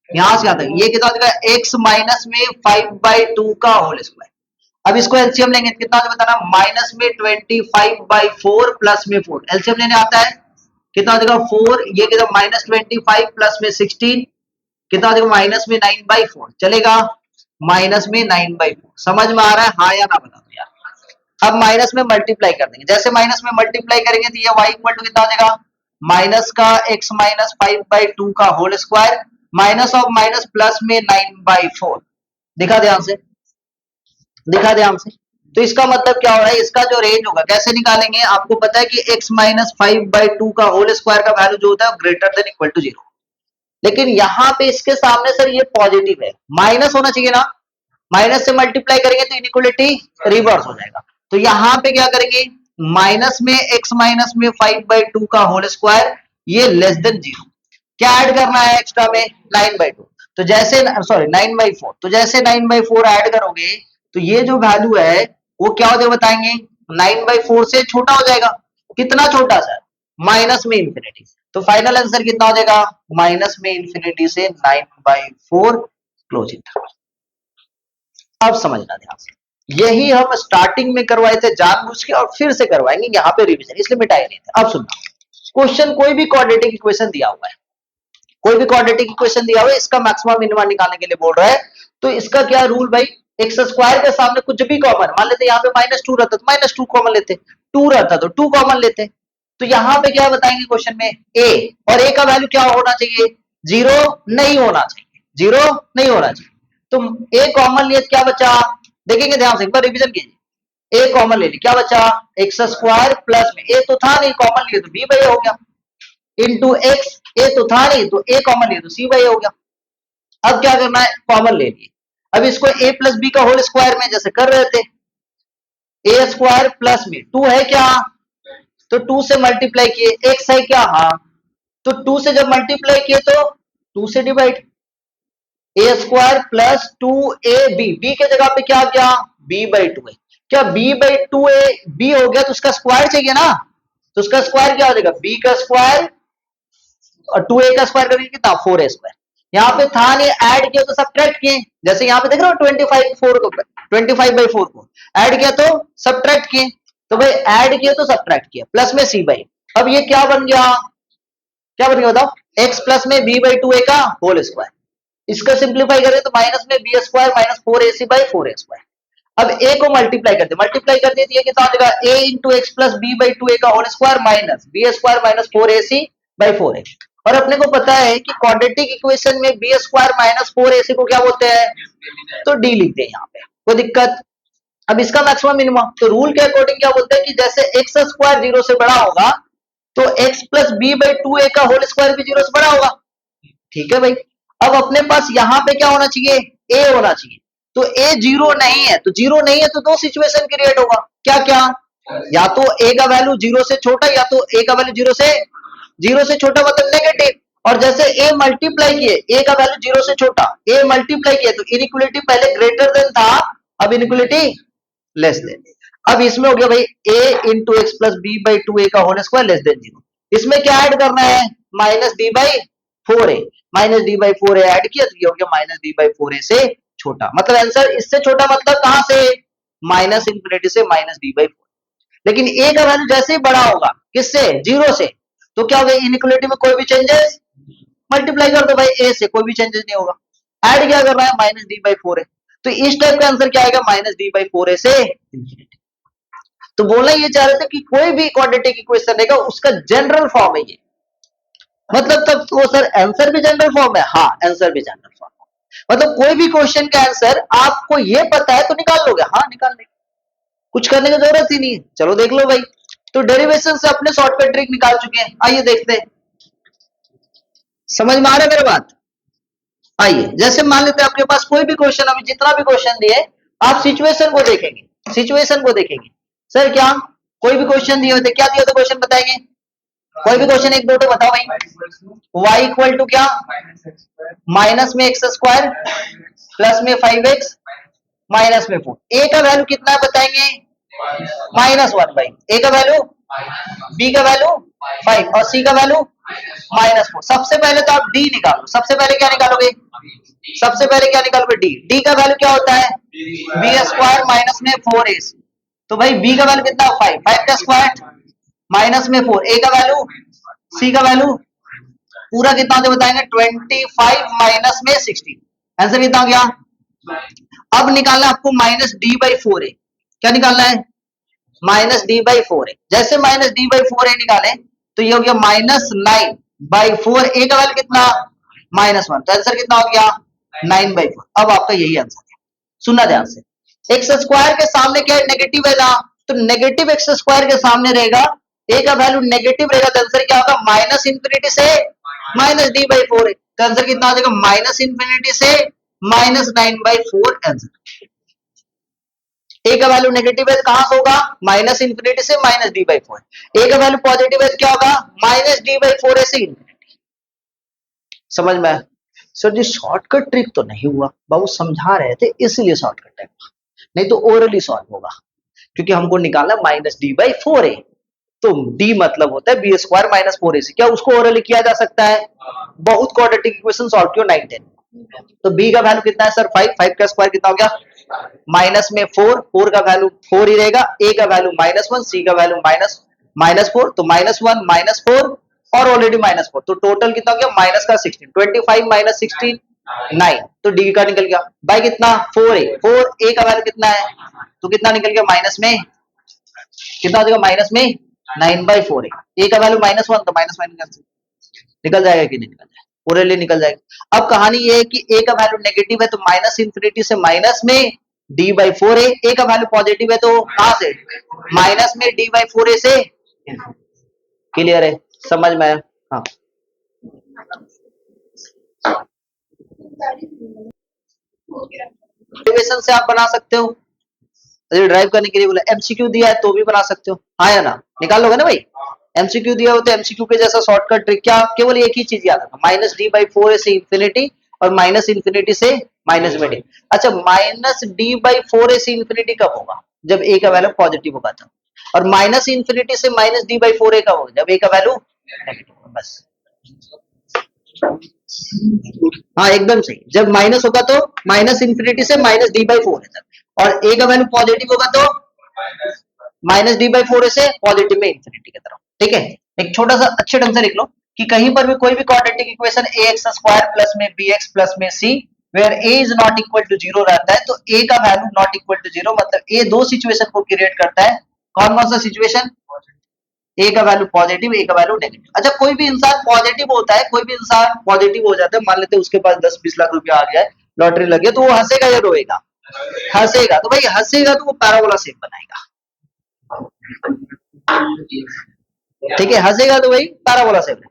यहां से यहां तक ये कितना हो जाएगा x माइनस में 5/2 का होल स्क्वायर। अब इसको एलसीएम लेंगे तो कितना बताना, माइनस में 25/4 प्लस में 4, एलसीएम लेने आता है कितना हो जाएगा 4, ये कितना माइनस 25 प्लस में 16 कितना हो जाएगा माइनस में 9/4, चलेगा माइनस में 9/4। समझ में आ रहा है हाँ या ना बता दो यार। अब माइनस में मल्टीप्लाई कर देंगे, जैसे माइनस में मल्टीप्लाई करेंगे तो ये y इक्वल टू कितना हो जाएगा, माइनस का x माइनस 5/2 का whole square minus of minus plus में 9/4। दिखा ध्यान से, दिखा ध्यान से। तो इसका मतलब क्या हो रहा है, इसका जो रेंज होगा कैसे निकालेंगे, आपको पता है कि x माइनस 5/2 का होल स्क्वायर का वैल्यू जो होता है ग्रेटर देन इक्वल टू 0, लेकिन यहाँ पे इसके सामने सर ये पॉजिटिव है, माइनस होना चाहिए ना, माइनस से मल्टीप्लाई करेंगे तो इनइक्वालिटी रिवर्स हो जाएगा। तो यहाँ पे क्या करेंगे, माइनस में x माइनस में 5/2 का होल स्क्वायर ये लेस देन 0, क्या ऐड करना है एक्स्ट्रा में 9/2, तो जैसे सॉरी 9/4, तो जैसे 9/4 ऐड करोगे तो ये जो वैल्यू है वो क्या हो जाएगा बताएंगे, 9/4 से छोटा हो जाएगा, कितना छोटा सर, माइनस में इंफिनिटी। तो फाइनल आंसर कितना हो जाएगा, माइनस में इंफिनिटी से 9/4 क्लोज इंटरवल। अब समझना ध्यान से, यही हम स्टार्टिंग में करवाए थे जानबूझ के और फिर से करवाएंगे यहाँ पे रिवीजन, इसलिए मिटाए नहीं थे। अब सुनना, क्वेश्चन कोई भी क्वाड्रेटिक इक्वेशन दिया हुआ है, कोई भी क्वाड्रेटिक इक्वेशन दिया हुआ है, इसका मैक्सिमम मिनिमम निकालने के लिए बोल रहा है, तो इसका क्या रूल भाई, एक्स स्क्वायर के सामने कुछ भी कॉमन, मान लेते यहाँ पे -2 रहता तो -2 कॉमन लेते, 2 रहता तो 2 कॉमन लेते। तो यहाँ पे क्या बताएंगे क्वेश्चन में a, और a का वैल्यू क्या होना चाहिए, 0 नहीं होना चाहिए, 0 नहीं होना चाहिए। तो a कॉमन लिए क्या बचा, देखेंगे ध्यान से एक बार रिवीजन कीजिए, a कॉमन ले ली क्या बचा, एक्स स्क्वायर प्लस में a तो था नहीं कॉमन लिए तो b हो गया, इंटू एक्स, ए तो था नहीं तो a कॉमन लिए तो c/a हो गया। अब क्या करना है, कॉमन ले लिए, अब इसको a प्लस बी का होल स्क्वायर में जैसे कर रहे थे, ए स्क्वायर प्लस में 2 है क्या, तो 2 से मल्टीप्लाई किए, x है क्या, हाँ, तो 2 से जब मल्टीप्लाई किए तो 2 से डिवाइड, ए स्क्वायर प्लस 2ab, b के जगह पे क्या क्या b/2 है, क्या b/2a b हो गया तो उसका स्क्वायर चाहिए ना, तो उसका स्क्वायर क्या हो जाएगा b का स्क्वायर और 2a का स्क्वायर करेंगे कितना 4a स्क्वायर, यहाँ पे था नहीं, ऐड किया तो सब्ट्रैक्ट किए, जैसे यहाँ पे देख रहे हो 25/4 को ऐड किया तो सब्ट्रैक्ट किए, तो भाई ऐड किया तो सब्ट्रैक्ट किया, प्लस में सी बाई, अब ये क्या बन गया, क्या बन गया बताओ, एक्स प्लस में बी बाई टू ए का होल स्क्वायर, इसका सिंप्लीफाई करें तो माइनस में b square minus 4ac by 4a square. अब a को मल्टीप्लाई कर दिए, कितना हो जाएगा a into x plus b by two a का whole square minus b square minus 4ac by 4a। और अपने को पता है कि क्वाड्रेटिक इक्वेशन में बी स्क्वायर माइनस 4ac को क्या बोलते हैं, तो डी लिखते हैं यहाँ पे, कोई दिक्कत। अब इसका मैक्सिमम मिनिमम, तो रूल के अकॉर्डिंग क्या बोलते हैं कि जैसे एक्स स्क्वायर जीरो से बड़ा होगा तो x plus b by two a का होल स्क्वायर भी जीरो से बड़ा होगा, ठीक है भाई। अब अपने पास यहाँ पे क्या होना चाहिए, ए होना चाहिए, तो ए जीरो नहीं है, तो जीरो नहीं है तो दो सिचुएशन क्रिएट होगा, क्या क्या, या तो ए का वैल्यू जीरो से छोटा, या तो ए का वैल्यू जीरो से छोटा मतलब नेगेटिव, और जैसे ए मल्टीप्लाई किए, ए का वैल्यू जीरो से छोटा, ए मल्टीप्लाई किए तो इनइक्वालिटी पहले ग्रेटर देन था, अब इनइक्वालिटी लेस देन। अब इसमें हो गया भाई a into x plus b by two a का whole square less than zero, इसमें क्या ऐड करना है, minus D by four a, minus D by four a add किया तो ये हो गया minus D by four a से छोटा, मतलब आंसर इससे छोटा मतलब कहां से, माइनस इंफिनिटी से माइनस डी बाई फोर। लेकिन ए का वैल्यू जैसे ही बड़ा होगा किससे, जीरो से, तो क्या होगा इनइक्वालिटी में कोई भी चेंजेस, मल्टीप्लाई कर दो भाई ए से, कोई भी चेंजेस नहीं होगा, ऐड क्या कर रहा है माइनस डी बाई फोर ए, तो इस टाइप का आंसर क्या आएगा minus D by four a से इंफिनिटी। तो बोलना ये चाह रहे थे कि कोई भी क्वाड्रेटिक इक्वेशन रहेगा उसका जनरल फॉर्म है ये, मतलब तब तो सर आंसर भी जनरल फॉर्म है, हाँ आंसर भी जनरल फॉर्म है, मतलब कोई भी क्वेश्चन का आंसर आपको ये पता है तो निकाल लोगे, हाँ निकाल लेंगे, कुछ करने की जरूरत ही नहीं है, चलो देख लो भाई। तो डेरिवेशन से अपने शॉर्टकट ट्रिक निकाल चुके हैं, आइए देखते हैं, समझ में आ रहा है मेरी बात। आइए जैसे मान लेते हैं आपके पास कोई भी क्वेश्चन, अभी जितना भी क्वेश्चन दिए आप सिचुएशन को देखेंगे, सिचुएशन को देखेंगे, सर क्या कोई भी क्वेश्चन दिए होते, क्या दिए होते क्वेश्चन बताएंगे, कोई भी क्वेश्चन एक दो तो बताओ भाई, y इक्वल टू क्या, माइनस में एक्स स्क्वायर प्लस में 5x माइनस में 4, a का वैल्यू कितना है बताएंगे, माइनस वन भाई, a का वैल्यू, b का वैल्यू 5 और c का वैल्यू माइनस 4। सबसे पहले तो आप d निकालो, सबसे पहले क्या निकालोगे, सबसे पहले क्या निकालोगे d, d का वैल्यू क्या होता है बी स्क्वायर माइनस में 4ac, तो भाई b का वैल्यू कितना 5, 5 का स्क्वायर माइनस में 4, a का वैल्यू, c का वैल्यू पूरा कितना होता बताएंगे 25 माइनस में 16, आंसर कितना हो गया। अब निकालना है आपको माइनस डी बाई फोर ए, क्या निकालना है माइनस डी बाई फोर ए, जैसे माइनस डी बाई फोर ए निकाले तो ये हो गया माइनस 9/4, ए का वैल्यू कितना माइनस वन, तो आंसर कितना हो गया 9/4। अब आपका यही आंसर है, सुनना ध्यान से, एक्स स्क्वायर के सामने क्या है नेगेटिव है ना, तो नेगेटिव एक्स स्क्वायर के सामने रहेगा, ए का वैल्यू नेगेटिव रहेगा तो आंसर क्या होगा माइनस इंफिनिटी से माइनस डी बाई फोर, तो आंसर कितना हो जाएगा माइनस इंफिनिटी से माइनस 9/4 आंसर। ए का वैल्यू नेगेटिव है कहां से होगा माइनस इंफिनिटी से minus D by four, a का वैल्यू पॉजिटिव है क्या होगा माइनस डी बाई फोर से इंफिनिटी। समझ में आया? सर जी शॉर्टकट ट्रिक तो नहीं हुआ, बाबू समझा रहे थे इसलिए शॉर्टकट ट्रिक, नहीं तो ओरली सॉल्व होगा, क्योंकि हमको निकालना माइनस डी बाई फोर ए, तो डी मतलब होता है बी स्क्वायर माइनस फोर ए सी, क्या उसको ओरली किया जा सकता है, बहुत क्वाड्रेटिक इक्वेशन सॉल्व किया 9 10, तो बी का वैल्यू कितना है सर 5, 5 का स्क्वायर कितना हो गया माइनस में 4, 4 का वैल्यू 4 ही रहेगा, ए का वैल्यू माइनस 1, सी का वैल्यू माइनस 4, तो माइनस 1 माइनस 4 और ऑलरेडी माइनस 4, तो टोटल कितना हो गया माइनस का 16, 25 माइनस 16 9, तो डी का निकल गया बाई कितना 4a, 4a का वैल्यू कितना है तो कितना निकल गया माइनस में कितना हो जाएगा माइनस में 9/4a, a का वैल्यू माइनस 1 तो माइनस माइनस निकल जाएगा कि नहीं निकल जाएगा, पूरे लिए निकल जाएगा। अब कहानी ये है कि a का वैल्यू नेगेटिव है तो माइनस इंफिनिटी से माइनस में d बाई फोर ए का वैल्यू पॉजिटिव है तो कहां से माइनस में d बाई फोर ए से, क्लियर है समझ में आया, हाँ डेरिवेशन से आप बना सकते हो, ड्राइव करने के लिए बोला, एमसीक्यू दिया है तो भी बना सकते हो, हाँ या ना, निकाल लोगे ना भाई, एमसीक्यू दिया हो तो एमसीक्यू के जैसा शॉर्टकट ट्रिक, क्या केवल एक ही चीज याद रखना माइनस डी बाई फोर से इंफिनिटी और माइनस इंफिनिटी से माइनस में डी। अच्छा माइनस डी बाई फोर से इंफिनिटी कब होगा जब ए का वैल्यू पॉजिटिव होगा तब, और माइनस इंफिनिटी से माइनस डी बाई फोर कब होगा जब ए का वैल्यू नेगेटिव होगा, बस हाँ एकदम सही, जब माइनस होगा तो माइनस इंफिनिटी से माइनस डी बाई फोर है तक, और ए का वैल्यू पॉजिटिव होगा तो माइनस डी बाई फोर से पॉजिटिव में इंफिनिटी की तरफ। ठीक है, एक छोटा सा अच्छे ढंग से लिख लो कि कहीं पर भी कोई भी quadratic equation a x square plus में बी एक्स प्लस में c where a is not equal to zero रहता है, तो ए का value not equal to zero, मतलब ए दो सिचुएशन को क्रिएट करता है। कौन कौन सा सिचुएशन? ए का वैल्यू पॉजिटिव, ए का वैल्यू नेगेटिव। अच्छा, कोई भी इंसान पॉजिटिव होता है, कोई भी इंसान पॉजिटिव हो जाता है, मान लेते हैं उसके पास 10-20 लाख रुपया आ गया है, लॉटरी लगी है, तो वो हंसेगा या रोएगा? हंसेगा। तो भाई हंसेगा तो वो पैराबोला शेप बनाएगा। ठीक है, हंसेगा तो भाई पैराबोला शेप।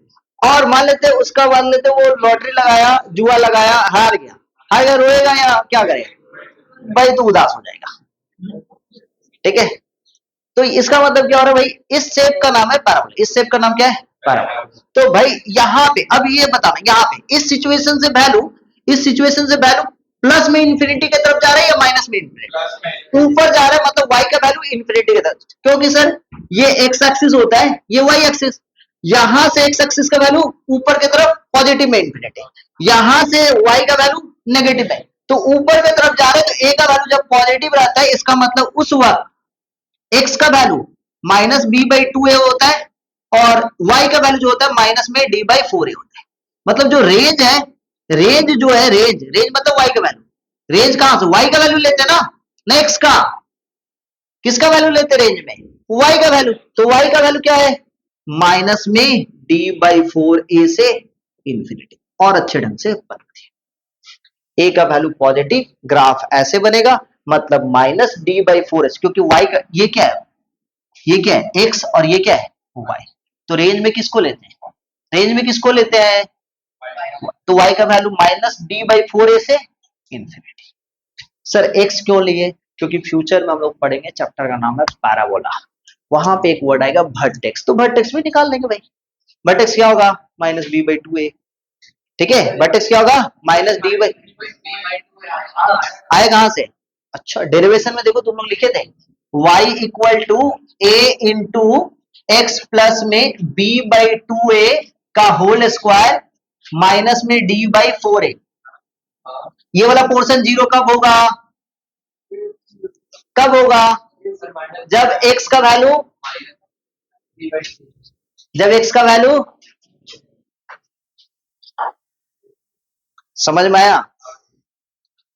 और मान लेते उसका, मान लेते वो लॉटरी लगाया, जुआ लगाया, हार गया, हार गया, रोएगा या क्या करेगा? भाई तो उदास हो जाएगा। ठीक है, तो इसका मतलब क्या हो रहा है भाई, इस शेप का नाम है पैराबोला। इस शेप का नाम क्या है? पैराबोला। तो भाई यहाँ पे अब ये बताना, यहाँ पे इस सिचुएशन से वैल्यू, इस सिचुएशन से वैल्यू प्लस में इंफिनिटी की तरफ जा रहा है या माइनस में इंफिनिटी ऊपर जा रहा है, मतलब y का वैल्यू इंफिनिटी की तरफ, क्योंकि सर ये x एक्सिस होता है, ये y एक्सिस, यहां से x एक्सिस का वैल्यू ऊपर की तरफ पॉजिटिव में इंफिनिटी, यहां से y का वैल्यू नेगेटिव है, तो ऊपर की तरफ जा रहे हैं, तो a का वैल्यू जब पॉजिटिव रहता है, इसका मतलब उस वक्त x का value minus b by two a होता है, और y का वैल्यू जो होता है माइनस में डी बाई फोर ए होता है। मतलब जो रेंज है, रेंज जो है, रेंज रेंज मतलब y का वैल्यू, रेंज कहां से? y का वैल्यू लेते हैं ना, नेक्स्ट का किसका वैल्यू लेते रेंज में? y का वैल्यू। तो y का वैल्यू क्या है? माइनस में d बाई फोर ए से इंफिनिटी। और अच्छे ढंग से ए का वैल्यू पॉजिटिव, ग्राफ ऐसे बनेगा, मतलब minus D by four S, क्योंकि y का ये क्या है, ये क्या है x, और ये क्या है y। तो रेंज में किसको लेते हैं? रेंज में किसको लेते हैं? तो y का value minus D by four a से इंफिनिटी। सर x क्यों लिए? क्योंकि फ्यूचर में हम लोग पढ़ेंगे, चैप्टर का नाम है पैराबोला, वहां पे एक वर्ड आएगा वर्टेक्स, तो वर्टेक्स भी निकाल लेंगे भाई। वर्टेक्स क्या होगा? माइनस बी बाई टू ए। ठीक है, वर्टेक्स क्या होगा? माइनस डी बाई, आए कहां से? अच्छा, डेरिवेशन में देखो तुम लोग लिखे थे y equal to a into x plus में b बाई टू ए का होल स्क्वायर माइनस में d बाई फोर ए। ये वाला पोर्शन जीरो कब होगा? कब होगा? जब x का वैल्यू, जब x का वैल्यू, समझ में आया?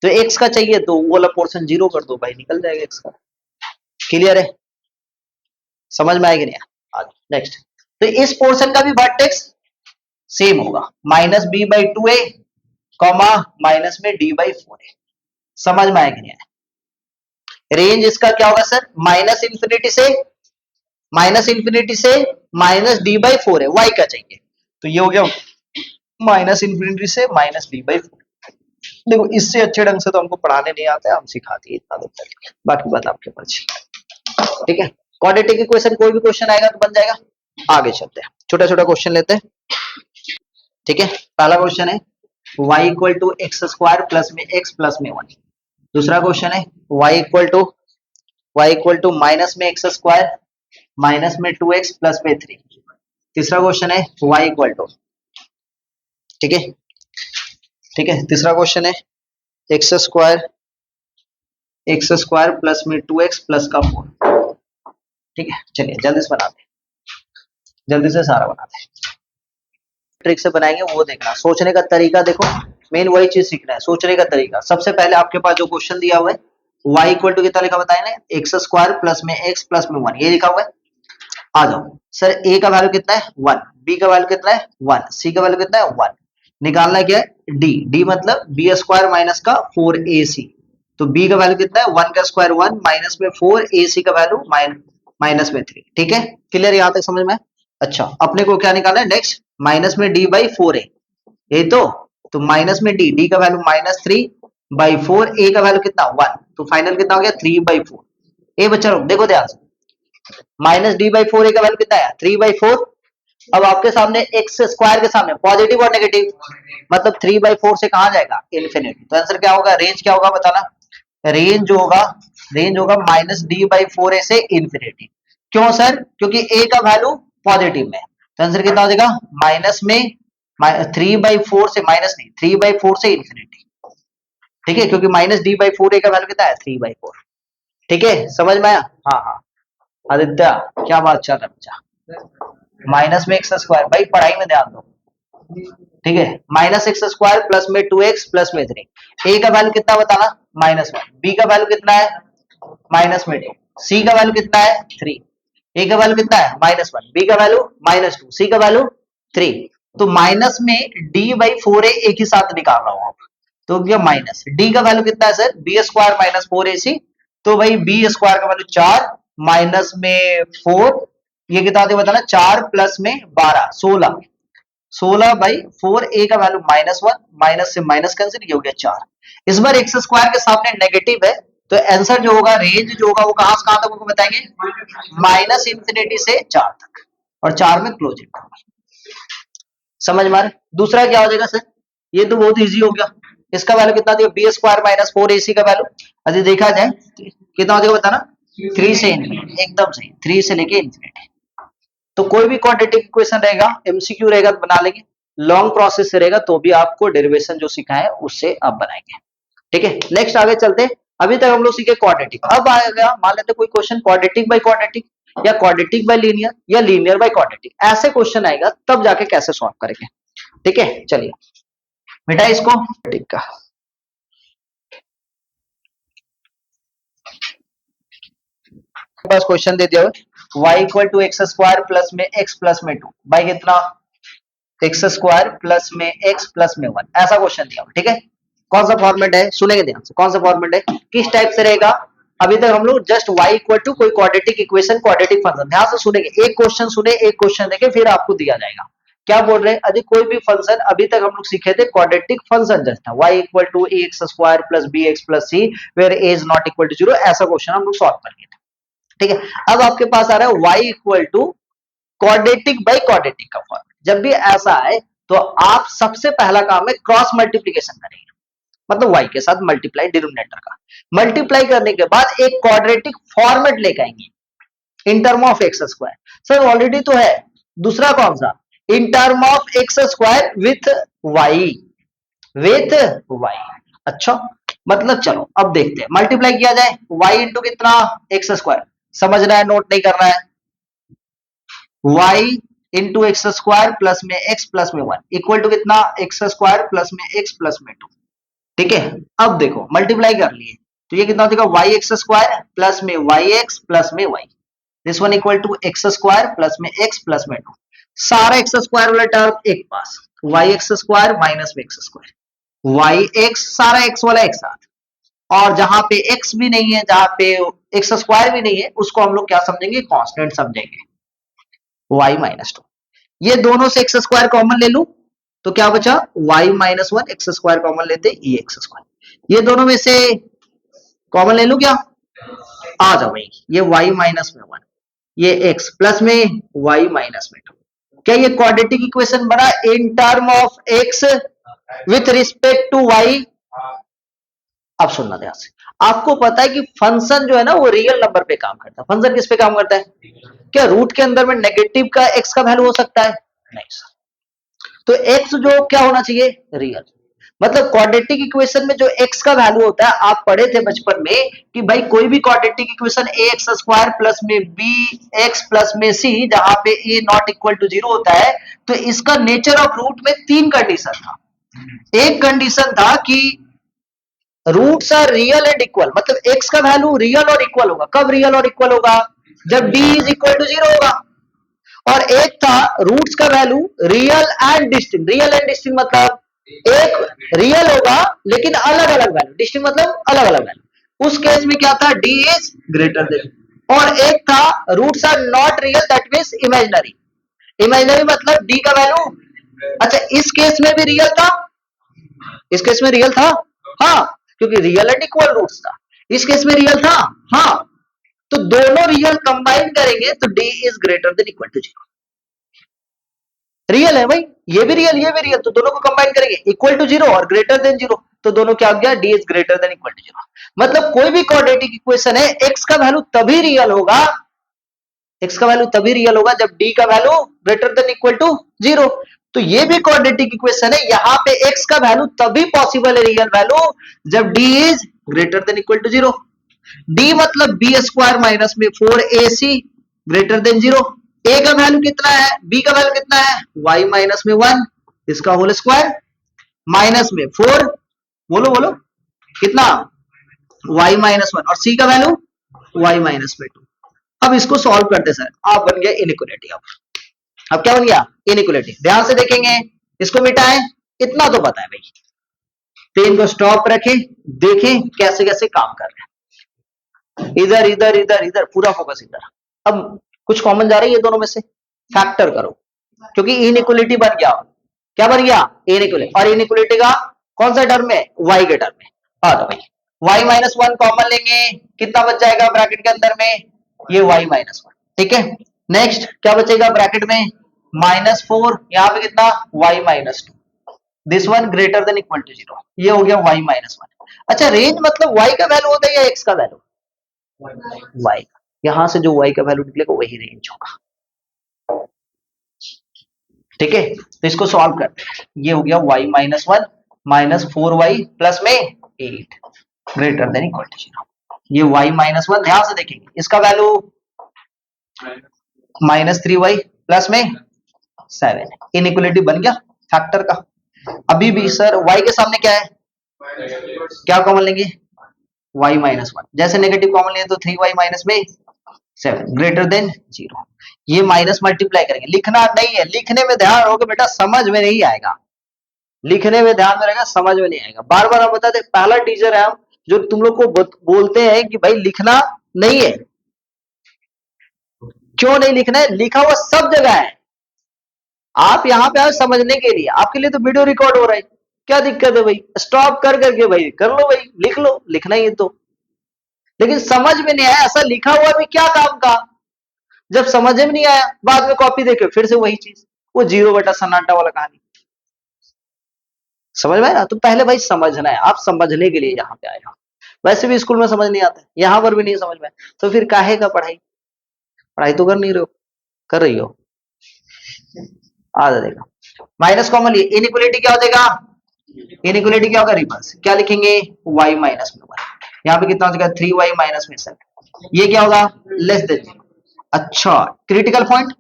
तो x का चाहिए तो वो वाला पोर्शन जीरो कर दो भाई, निकल जाएगा x का। क्लियर है? समझ में आएगी नहीं? नेक्स्ट, तो इस पोर्शन का भी वर्टेक्स सेम होगा, minus b by two a comma minus में डी बाई फोर ए। समझ में आएगी नहीं? रेंज इसका क्या होगा सर? माइनस इंफिनिटी से, माइनस इंफिनिटी से माइनस डी बाई फोर है, वाई का चाहिए, तो ये हो गया माइनस इंफिनिटी से माइनस डी बाई फोर। देखो इससे अच्छे ढंग से तो हमको पढ़ाने नहीं आता है, हम सिखाते हैं इतना देर, बाकी बात आपके पास। ठीक है, क्वाड्रेटिक इक्वेशन कोई भी क्वेश्चन आएगा तो बन जाएगा। आगे चलते हैं, छोटा छोटा क्वेश्चन लेते हैं। ठीक है, पहला क्वेश्चन है y equal to x square plus में वन। दूसरा क्वेश्चन है y इक्वल टू माइनस में एक्स स्क्वायर माइनस में टू एक्स प्लस में थ्री। तीसरा क्वेश्चन है y इक्वल टू, ठीक है, ठीक है, तीसरा क्वेश्चन है एक्स स्क्वायर प्लस में टू एक्स प्लस का फोर। ठीक है, चलिए जल्दी से बनाते हैं, जल्दी से सारा बनाते हैं। ट्रिक से बनाएंगे वो देखना, सोचने का तरीका देखो, मेन वही चीज सीखना है, सोचने का तरीका। सबसे पहले आपके पास जो क्वेश्चन दिया हुआ है y इक्वल टू कितना लिखा बताए ना, एक्स स्क्वायर प्लस में एक्स प्लस में वन, ये लिखा हुआ है। आ जाओ सर, a का वैल्यू कितना है? वन। b का वैल्यू कितना है? वन। c का वैल्यू कितना है? वन। निकालना क्या है? d मतलब बी स्क्वायर माइनस का फोर ए सी, तो b का वैल्यू कितना है? वन का स्क्वायर वन माइनस में फोर, ए सी का वैल्यू माइनस में थ्री। ठीक है, क्लियर यहाँ तक समझ में? अच्छा, अपने को क्या निकालना है नेक्स्ट? माइनस में डी बाई फोर ए, यही तो माइनस में डी का value minus three by four, a का वैल्यू कितना? वन, तो फाइनल कितना हो गया? Three by four. ए बच्चा देखो ध्यान से, minus D by four, a का वैल्यू कितना है? Three by four. अब आपके सामने एक्स स्क्वायर के सामने पॉजिटिव और नेगेटिव, मतलब थ्री बाई फोर से कहा जाएगा? इन्फिनिटी। तो आंसर क्या होगा? रेंज क्या होगा बताना? रेंज जो होगा, रेंज होगा minus D by four a से इन्फिनिटी। क्यों सर? क्योंकि ए का वैल्यू पॉजिटिव में, तो आंसर कितना हो जाएगा? माइनस में 3/4 से माइनस नहीं, 3/4 से इन्फिनिटी, ठीक है, क्योंकि -d/4 a का वैल्यू कितना है 3/4, ठीक है, समझ में आया? हाँ हाँ आदित्य क्या बात चल रहा है बच्चा? माइनस में एक्स स्क्वायर, भाई पढ़ाई में ध्यान दो, ठीक है, -x² प्लस में 2x प्लस में 3, ए का वैल्यू कितना बताना -1, बी का वैल्यू कितना है -2, सी का वैल्यू कितना है 3, ए का वैल्यू कितना है -1, बी का वैल्यू -2, सी का वैल्यू 3, तो माइनस में d/4a एक ही साथ निकाल रहा हूं आप, तो क्या माइनस डी का वैल्यू कितना है सर b² - 4ac, तो भाई b² का वैल्यू 4 माइनस में 4, ये कितना होता है बताना, 4 प्लस में 12 16, 16/4, ए का वैल्यू -1, माइनस से माइनस कैंसिल, ये हो गया 4, इस बार x² के सामने नेगेटिव है, तो आंसर जो होगा, रेंज जो होगा वो कहां से कहां तक आपको बताएंगे, -∞ से 4 तक, और 4 में क्लोजिंग होगा, समझ में आ रहा है? दूसरा क्या हो जाएगा सर, ये तो बहुत इजी हो गया, इसका वैल्यू कितना दिया b² - 4ac का वैल्यू, यदि देखा जाए कितना हो जाएगा बताना, 3 से इन्फिनिटी, एकदम सही, 3 से लेके इन्फिनिटी, तो कोई भी क्वाड्रेटिक इक्वेशन रहेगा, एमसीक्यू रहेगा तो बना लेंगे, लॉन्ग प्रोसेस से रहेगा तो भी आपको डेरिवेशन जो सीखा है उससे आप बनाएंगे, ठीक है। नेक्स्ट आगे चलते, अभी तक हम लोग सीखे क्वाड्रेटिक, अब आएगा मान लेते कोई क्वेश्चन क्वाड्रेटिक बाय क्वाड्रेटिक या क्वाड्रेटिक बाय लीनियर या लीनियर बाय क्वाड्रेटिक, ऐसे क्वेश्चन आएगा तब जाके कैसे सॉल्व करेंगे, ठीक है। चलिए बेटा इसको क्वाड्रेटिक का पास क्वेश्चन दे दिया y = x² प्लस में x प्लस में 2 बाई कितना x² प्लस में x प्लस में 1, ऐसा क्वेश्चन दिया, ठीक है। कौन सा फॉर्मेट है, सुनेंगे ध्यान से, कौन सा फॉर्मेट है, किस टाइप से रहेगा, अभी तक हम लोग जस्ट y = कोई क्वाड्रेटिक इक्वेशन, क्वाड्रेटिक फंक्शन, ध्यान से सुनेंगे, एक क्वेश्चन सुने, एक क्वेश्चन देखे, फिर आपको दिया जाएगा, क्या बोल रहे हैं, यदि कोई भी फंक्शन, अभी तक हम लोग सीखे थे क्वाड्रेटिक फंक्शन जस्ट था, y = ax² plus bx plus c where a is not equal to 0, ऐसा क्वेश्चन हम लोग सॉल्व करेंगे, ठीक है। अब आपके पास आ रहा है y = क्वाड्रेटिक बाय क्वाड्रेटिक का फॉर्मूला, जब भी ऐसा आए तो आप सबसे पहला काम है क्रॉस मल्टीप्लीकेशन करेंगे, मतलब y के साथ मल्टीप्लाई, डिनोमिनेटर का मल्टीप्लाई करने के बाद एक क्वाड्रेटिक फॉर्मेट लेकर आएंगे इन term of x², sir already तो है, दूसरा कौन सा, इन term of x² with y, अच्छा, मतलब चलो अब देखते हैं, मल्टीप्लाई किया जाए y इंटू कितना x², समझना है नोट नहीं करना है, y इंटू x² प्लस में x प्लस में 1 इक्वल टू कितना x² प्लस में x प्लस में 2, ठीक है। अब देखो मल्टीप्लाई कर लिए तो ये कितना हो जाएगा y² प्लस में yx प्लस में y, this one equal to x² plus में x प्लस में 2, सारा x² वाला टर्म एक पास, yx² माइनस में x², yx सारा x वाला एक साथ, और जहां पे x भी नहीं है, जहां पे x² भी नहीं है, उसको हम लोग क्या समझेंगे, कांस्टेंट समझेंगे, y - 2, ये दोनों से x² कॉमन ले लूं तो क्या बचा y - 1, x² कॉमन लेते ये x², ये दोनों में से कॉमन ले लूं क्या, आ जाओ भाई, ये y - 1, ये x प्लस में y - 2, क्या ये क्वाड्रेटिक इक्वेशन बना in term of x with respect to y, अब सुनना ध्यान से, आपको पता है कि फंक्शन जो है ना वो रियल नंबर पे काम करता है, फंक्शन किस पे काम करता है, क्या रूट के अंदर में नेगेटिव का x का वैल्यू हो सकता है, नहीं सर, तो x जो क्या होना चाहिए, रियल, मतलब क्वाड्रेटिक इक्वेशन में जो x का वैल्यू होता है, आप पढ़े थे बचपन में कि भाई कोई भी क्वाड्रेटिक इक्वेशन ax² प्लस में bx प्लस में c, जहां पे a नॉट इक्वल टू 0 होता है, तो इसका नेचर ऑफ रूट में 3 कंडीशन था, एक कंडीशन था कि roots are real and equal, मतलब x का वैल्यू रियल और इक्वल होगा, कब रियल और इक्वल होगा, जब d इज इक्वल टू 0 होगा, और एक था रूट्स का value real and distinct, real and distinct मतलब एक रियल होगा लेकिन अलग अलग वैल्यू, डिस्टिंक्ट मतलब अलग अलग वैल्यू, उस केस में क्या था, d इज ग्रेटर देन, और एक था roots are not real, that means imaginary, imaginary मतलब d का वैल्यू, अच्छा इस केस में भी रियल था, इस केस में रियल था, हाँ, क्योंकि रियल एंड इक्वल रूट्स था, इस केस में रियल था, हाँ, तो दोनों रियल कंबाइन करेंगे तो d is greater than equal to 0, real है भाई, ये भी रियल ये भी रियल, तो दोनों को कंबाइन करेंगे इक्वल टू 0 और ग्रेटर देन 0, तो दोनों क्या हो गया, d is greater than equal to 0, मतलब कोई भी क्वाड्रेटिक इक्वेशन है, x का वैल्यू तभी रियल होगा, x का वैल्यू तभी रियल होगा जब d का value greater than equal to 0, तो ये भी क्वाड्रेटिक इक्वेशन है। यहाँ पे x का वैल्यू तभी पॉसिबल है रियल वैल्यू जब d is greater than equal to 0। d मतलब बी स्क्वायर माइनस में 4ac ग्रेटर देन 0। a का वैल्यू कितना है, b का वैल्यू कितना है, y माइनस में 1 इसका होल स्क्वायर माइनस में 4, बोलो बोलो कितना, y माइनस 1 और c का वैल्यू y माइनस में 2। अब इसको सॉल्व करते सर, आप बन गया इनइक्वालिटी। अब क्या बन गया, इनइक्वालिटी। ध्यान से देखेंगे, इसको मिटाएं, इतना तो पता है भाई। पेन को स्टॉप रखें, देखें कैसे कैसे काम कर रहे हैं। इधर इधर इधर इधर पूरा फोकस इधर। अब कुछ कॉमन जा रही है दोनों में से, फैक्टर करो, क्योंकि इनइक्वालिटी बन गया। क्या बन गया, इनइक्वालिटी। और इनइक्वालिटी का कौन सा टर्म में, y के टर्म में। हाँ तो भाई y माइनस 1 कॉमन लेंगे, कितना बच जाएगा ब्रैकेट के अंदर में, ये y माइनस 1। ठीक है, नेक्स्ट क्या बचेगा ब्रैकेट में, -4, यहाँ पे कितना, y minus 2। This one greater than equal to 0, ये हो गया y माइनस 1। अच्छा रेंज मतलब y का वैल्यू होता है या x का वैल्यू, y का। यहां से जो y का वैल्यू निकलेगा वही रेंज होगा। ठीक है, तो इसको सॉल्व करते हैं। ये हो गया y minus 1 minus 4y plus में 8 ग्रेटर देन इक्वल टू 0। ये y माइनस 1, ध्यान से देखेंगे, इसका वैल्यू -3y प्लस में 7। इनइक्वालिटी बन गया फैक्टर का। अभी भी सर y के सामने क्या है, क्या कॉमन लेंगे, y माइनस 1। जैसे नेगेटिव कॉमन लिए तो 3y माइनस में 7 ग्रेटर देन 0। ये माइनस मल्टीप्लाई करेंगे, लिखना नहीं है, लिखने में ध्यान होगा बेटा, समझ में नहीं आएगा। लिखने में ध्यान में रहेगा, समझ में नहीं आएगा। बार बार हम बताते, पहला टीचर है हम जो तुम लोग को बोलते हैं कि भाई लिखना नहीं है। क्यों नहीं लिखना है, लिखा हुआ सब जगह है। आप यहाँ पे आए समझने के लिए, आपके लिए तो वीडियो रिकॉर्ड हो रहा है, क्या दिक्कत है भाई, स्टॉप कर करके भाई कर लो भाई, लिख लो, लिखना ही है तो। लेकिन समझ में नहीं आया, ऐसा लिखा हुआ भी क्या काम का। जब समझ में नहीं आया, बाद में कॉपी देखे फिर से वही चीज, वो 0 बटा सन्नाटा वाला कहानी। समझ में आया, तो पहले भाई समझना है, आप समझने के लिए यहाँ पे आए हो। वैसे भी स्कूल में समझ नहीं आता, यहाँ पर भी नहीं समझ में, तो फिर काहे का पढ़ाई, पढ़ाई तो कर नहीं रहे हो, कर रही हो, आ जाएगा। माइनस कॉमन लिए, इनइक्वालिटी क्या हो जाएगा, इनइक्वालिटी क्या होगा, रिवर्स। क्या लिखेंगे, y माइनस में 1, यहाँ पे कितना हो जाएगा 3y माइनस में 7। ये क्या होगा, लेस देन 0। अच्छा क्रिटिकल पॉइंट,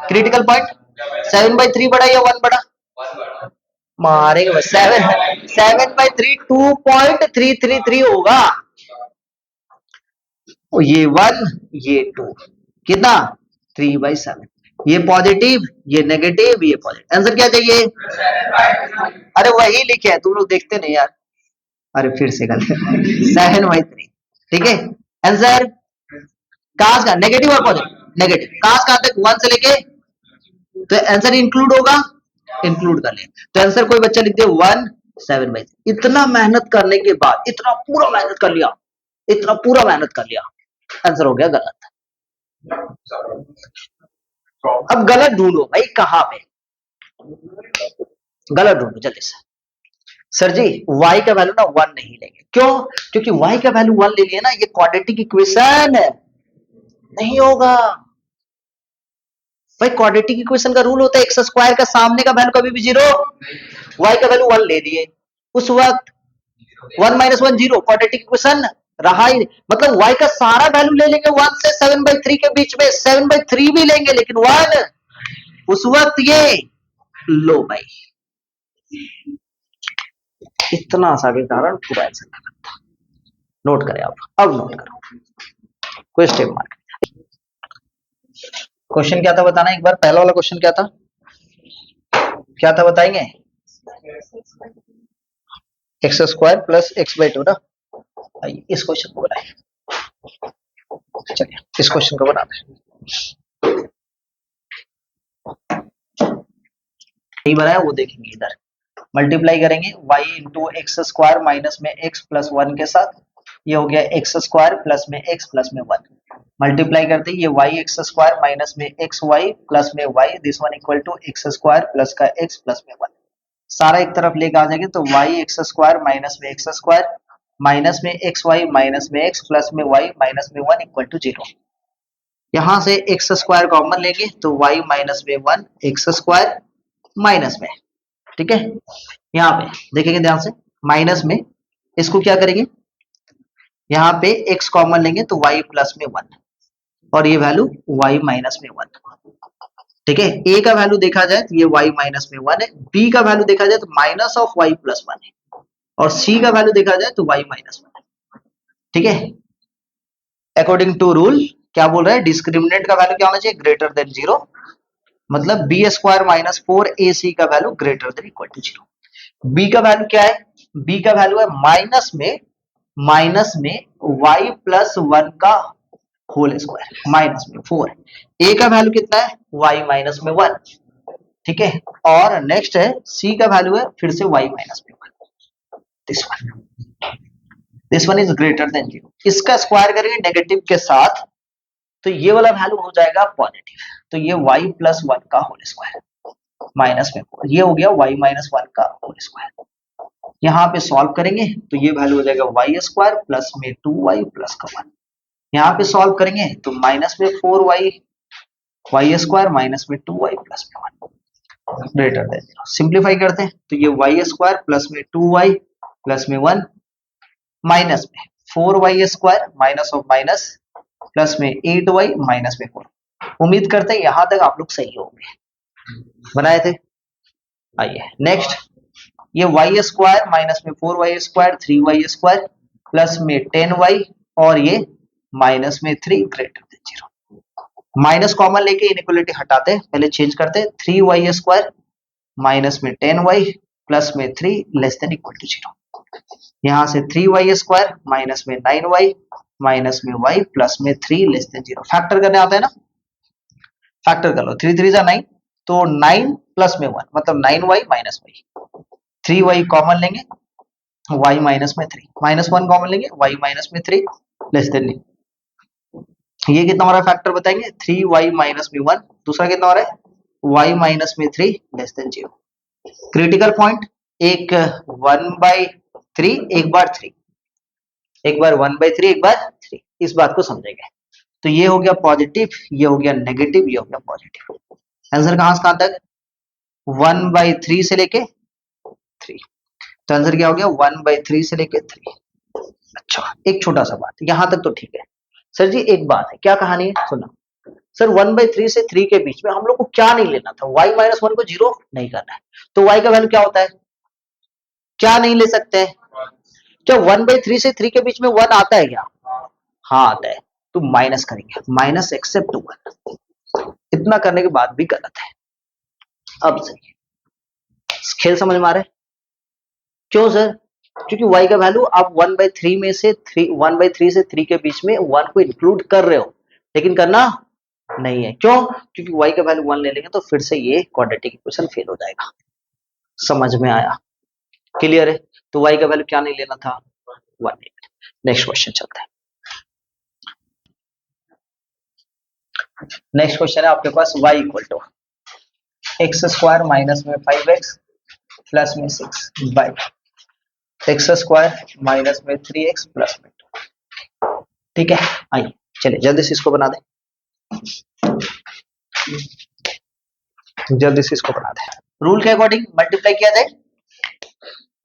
क्रिटिकल पॉइंट 7/3 बड़ा या 1 बड़ा, मारेंगे बस। 7/3 2.333 होगा। ये 1 ये 2 कितना 3/7। ये पॉजिटिव ये नेगेटिव ये पॉजिटिव। आंसर क्या चाहिए, अरे वही लिखे है, तुम लोग देखते नहीं यार। अरे फिर से गलत 7/3। ठीक है, आंसर काश का नेगेटिव और पॉजिटिव, नेगेटिव काश का तक 1 से लेके, तो आंसर इंक्लूड होगा, इंक्लूड कर ले। तो आंसर कोई बच्चा लिख दे 1 7/3। इतना मेहनत करने के बाद, इतना पूरा मेहनत कर लिया, इतना पूरा मेहनत कर लिया, आंसर हो गया गलत। अब गलत ढूंढो भाई, कहां पे गलत ढूंढो जल्दी से। सर जी y का वैल्यू ना 1 नहीं लेंगे, क्यों, क्योंकि y का वैल्यू 1 ले लिया ना, ये क्वाड्रेटिक इक्वेशन नहीं होगा भाई। क्वाड्रेटिक इक्वेशन का रूल होता है एक्स स्क्वायर का सामने का वैल्यू कभी भी 0, y का वैल्यू 1 ले लिए, उस वक्त 1 माइनस 1 0, क्वाड्रेटिक इक्वेशन रहा ही, मतलब y का सारा वैल्यू ले लेंगे 1 से 7/3 के बीच में, 7/3 भी लेंगे लेकिन 1 उस वक्त, ये लो भाई। इतना सा के कारण पूरा आंसर गलत था। नोट करें आप, अब नोट करो, क्वेश्चन मार्क। क्वेश्चन क्या था बताना एक बार, पहला वाला क्वेश्चन क्या था, क्या था बताएंगे, एक्स स्क्वायर प्लस x/2 ना। इस क्वेश्चन को बनाए, चलिए इस क्वेश्चन को बनाते हैं। नहीं बनाया वो देखेंगे, इधर मल्टीप्लाई करेंगे y into x square minus में x प्लस 1 के साथ, ये हो गया एक्स स्क्वायर प्लस में x प्लस में 1। मल्टीप्लाई करते हैं ये y एक्स स्क्वायर माइनस में एक्स वाई प्लस में y, this one equal to x square plus का x प्लस में 1। सारा एक तरफ लेके आ जाएंगे तो y एक्स स्क्वायर माइनस में एक्स स्क्वायर माइनस में एक्स वाई माइनस में x प्लस में y माइनस में 1 इक्वल टू 0। यहां से एक्स स्क्वायर कॉमन लेंगे तो y माइनस में 1 एक्स स्क्वायर माइनस में, ठीक है। यहाँ पे देखेंगे ध्यान से, माइनस में इसको क्या करेंगे, यहाँ पे x कॉमन लेंगे तो y प्लस में 1 और ये वैल्यू y माइनस में 1, ठीक है। a का वैल्यू देखा जाए तो ये y माइनस में 1 है, b का वैल्यू देखा जाए तो माइनस ऑफ y प्लस 1 है और c का वैल्यू देखा जाए तो y माइनस 1 है, ठीक है। अकॉर्डिंग टू रूल क्या बोल रहा है, डिस्क्रिमिनेंट का वैल्यू क्या होना चाहिए, ग्रेटर देन 0, मतलब बी स्क्वायर माइनस 4ac का value greater than equal to 0। b का वैल्यू क्या है, b का वैल्यू है माइनस में y प्लस 1 का होल स्क्वायर माइनस में 4, a का वैल्यू कितना है y माइनस में 1, ठीक है। और नेक्स्ट है c का वैल्यू है फिर से y माइनस में 1, this one is greater than 0। इसका स्क्वायर करेंगे नेगेटिव के साथ तो ये वाला वैल्यू हो जाएगा पॉजिटिव, तो ये y प्लस 1 का होल स्क्वायर माइनस में 4, ये हो गया y माइनस 1 का होल स्क्वायर। यहाँ पे सॉल्व करेंगे तो ये वैल्यू हो जाएगा y स्क्वायर प्लस में 2y प्लस का 1, यहाँ पे सॉल्व करेंगे तो माइनस में 4y y स्क्वायर माइनस में 2y प्लस में 1 ग्रेटर देन 0। सिंप्लीफाई करते हैं तो ये y स्क्वायर प्लस में 2y प्लस में 1 माइनस में 4y square minus of minus plus में 8y माइनस में 4। उम्मीद करते हैं यहां तक आप लोग सही होंगे, बनाए थे। आइए नेक्स्ट, ये y स्क्वायर माइनस में 4y square 3y square plus में 10y और ये माइनस में 3 ग्रेटर देन 0। माइनस कॉमन लेके इनइक्वालिटी हटाते हैं, पहले चेंज करते हैं, 3y स्क्वायर माइनस में 10y प्लस में 3 लेस देन इक्वल टू 0। यहाँ से 3y स्क्वायर माइनस में 9y माइनस में y प्लस में 3 लेस देन 0। फैक्टर करने आता है ना, फैक्टर कर लो, 3 3 9 तो 9 प्लस में 1 मतलब 9y minus y, 3y common लेंगे y माइनस में 3 माइनस 1 कॉमन लेंगे y माइनस में 3 लेस देन, ये कितना हो रहा है फैक्टर बताएंगे, 3y माइनस में 1, दूसरा कितना हो रहा है y माइनस में 3 लेस देन 0। क्रिटिकल पॉइंट, एक 1/3 एक बार 3, एक बार 1/3 एक बार 3, इस बात को समझेंगे। तो ये हो गया पॉजिटिव, ये हो गया नेगेटिव, ये हो गया पॉजिटिव। आंसर कहां से कहां तक, 1/3 से लेके 3, तो आंसर क्या हो गया 1/3 से लेके 3। अच्छा एक छोटा सा बात, यहां तक तो ठीक है सर जी, एक बात है, क्या कहानी है सुना सर, 1/3 से 3 के बीच में हम लोग को क्या नहीं लेना था, y माइनस 1 को 0 नहीं करना है, तो y का वैल्यू क्या होता है, क्या नहीं ले सकते हैं, क्या 1/3 से 3 के बीच में 1 आता है क्या, हाँ आता है, तो माइनस करेंगे, माइनस एक्सेप्ट 1, इतना करने के बाद भी गलत है। अब सही खेल समझ में आ रहा है, क्यों सर, क्योंकि y का वैल्यू आप 1/3 में से 1/3 से 3 के बीच में 1 को इंक्लूड कर रहे हो, लेकिन करना नहीं है, क्यों, क्योंकि y का वैल्यू 1 ले लेंगे तो फिर से ये क्वाड्रेटिक इक्वेशन फेल हो जाएगा। समझ में आया, क्लियर है, तो y का वैल्यू क्या नहीं लेना था 1। नेक्स्ट क्वेश्चन चलते हैं, नेक्स्ट क्वेश्चन है आपके पास y equal to x square minus में 5x प्लस में 6 बाई एक्स स्क्वायर माइनस में 3x प्लस में 2, ठीक है। आइए चलिए जल्दी से इसको बना दें, जल्दी से इसको बना दें, रूल के अकॉर्डिंग मल्टीप्लाई किया जाए,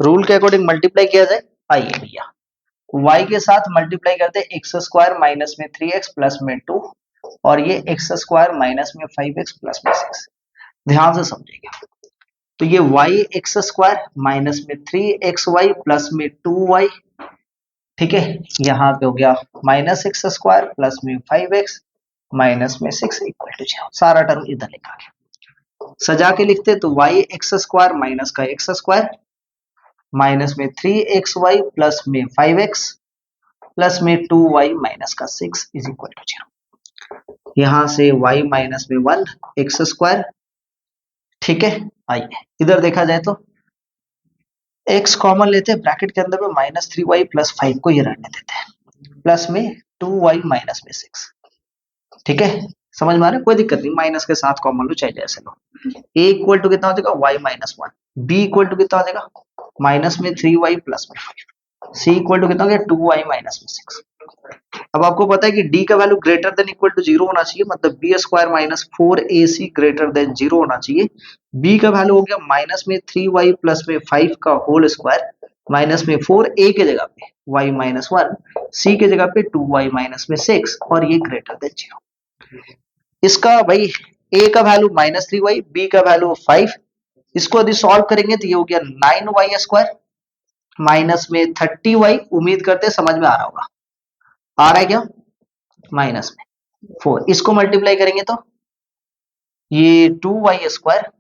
रूल के अकॉर्डिंग मल्टीप्लाई किया जाए। आइए भैया y के साथ मल्टीप्लाई करते हैं एक्स स्क्वायर माइनस में 3x प्लस में 2 और ये एक्स स्क्वायर माइनस में 5x प्लस में 6, ध्यान से समझिएगा। तो ये y एक्स स्क्वायर माइनस में 3xy प्लस में 2y, ठीक है, यहाँ पे हो गया माइनस एक्स स्क्वायर प्लस में 5x माइनस में 6 इक्वल टू 0, सारा टर्म इधर लिखा गया। सजा के लिखते तो y एक्स स्क्वायर माइनस का एक्स स्क्वायर माइनस में 3xy प्लस में 5x प्लस में 2y माइनस का 6 इज इक्वल टू 0। यहां से y माइनस में 1 एक्स स्क्वायर, ठीक है। आइए इधर देखा जाए तो x कॉमन लेते हैं, ब्रैकेट के अंदर में माइनस 3y प्लस 5 को ये रहने देते हैं, प्लस में 2y माइनस में 6, ठीक है, समझ में आ रहा है, कोई दिक्कत नहीं, माइनस के साथ कॉमन लो चाहे जैसे लो। a इक्वल टू कितना हो जाएगा y minus 1, b equal to कितना हो जाएगा माइनस में 3y प्लस में 5, c इक्वल टू कितना हो गया 2y माइनस में 6, अब आपको पता है कि d का value greater than equal to 0 होना चाहिए, मतलब b square minus 4ac greater than 0 होना चाहिए। b का वैल्यू हो गया माइनस में 3y प्लस में 5 का होल स्क्वायर माइनस में 4a के जगह पे y माइनस 1, c के जगह पे 2y माइनस में 6 और ये ग्रेटर देन 0। इसका भाई a का वैल्यू माइनस 3y, b का वैल्यू 5, इसको यदि सॉल्व करेंगे तो ये हो गया 9y स्क्वायर माइनस में 30y, उम्मीद करते समझ में आ रहा होगा, आ रहा है क्या, माइनस में 4, इसको मल्टीप्लाई करेंगे तो ये 2y स्क्वायर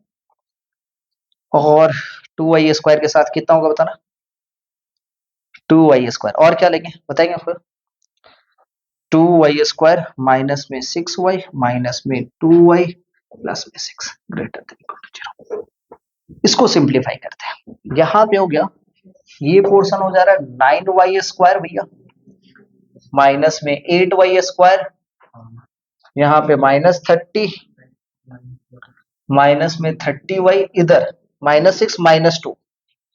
और 2y स्क्वायर के साथ कितना होगा बताना, 2y स्क्वायर और क्या लेंगे बताएंगे फिर, 2y स्क्वायर माइनस में 6y माइनस में 2y प्लस में 6 ग्रेटर देन इक्वल टू 0। इसको सिंप्लीफाई करते हैं, यहां पे हो गया ये पोर्शन हो जा रहा है 9y स्क्वायर भैया माइनस में 8y स्क्वायर, यहाँ पे माइनस 30 माइनस में 30y, इधर minus 6 minus 2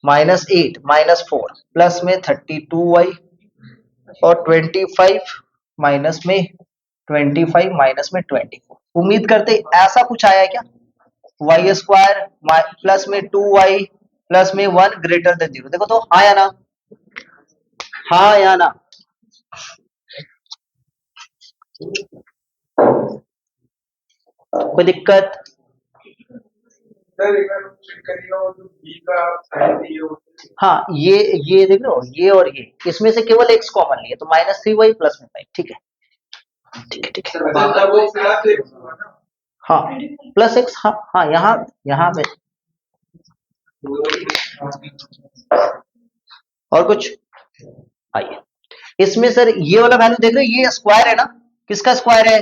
minus 8 minus 4 plus में 32y और 25 माइनस में 25 माइनस में 24। उम्मीद करते ऐसा कुछ आया है क्या, y स्क्वायर प्लस में 2y प्लस में 1 ग्रेटर देन 0, देखो तो हाँ या ना, हाँ या ना, कोई दिक्कत, हाँ ये देख लो, ये और ये इसमें से केवल x कॉमन लिया तो माइनस 3y प्लस में 5, ठीक है ठीक है ठीक है, हाँ प्लस x, हाँ हाँ यहाँ पे और कुछ आइए, इसमें सर ये वाला वैल्यू देख रहे हो, ये स्क्वायर है ना, किसका स्क्वायर है,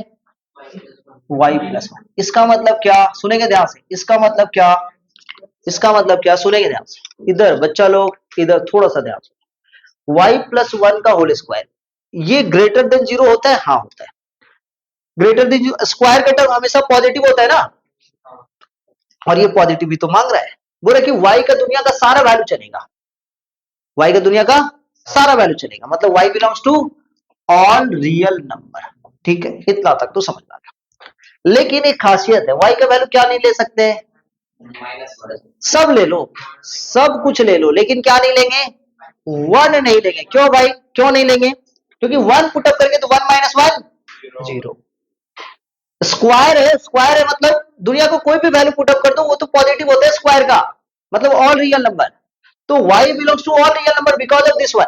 y प्लस 1, इसका मतलब क्या, सुनेंगे ध्यान से, इसका मतलब क्या, इसका मतलब क्या, सुनेंगे ध्यान से, इधर बच्चा लोग इधर थोड़ा सा ध्यान से, y प्लस 1 का होल स्क्वायर, ये ग्रेटर देन 0 होता है, हाँ होता है, ग्रेटर देन स्क्वायर का टर्म हमेशा पॉजिटिव होता है ना, और ये पॉजिटिव भी तो मांग रहा है, बोला कि y का दुनिया का सारा वैल्यू चलेगा, y का दुनिया का सारा वैल्यू चलेगा, मतलब y belongs to all real number, ठीक है, इतना तक तो समझ आ गया। लेकिन एक खासियत है, y का वैल्यू क्या नहीं ले सकते, सब ले लो, सब कुछ ले लो, लेकिन क्या नहीं लेंगे, 1 नहीं लेंगे, क्यों भाई, क्यों नहीं लेंगे, क्योंकि 1 पुटअप करके तो 1 माइनस 1 0, स्क्वायर है मतलब दुनिया को कोई भी वैल्यू पुटअप कर दो वो तो पॉजिटिव होता है स्क्वायर का, मतलब ऑल रियल नंबर, तो y belongs to all real number because of this one,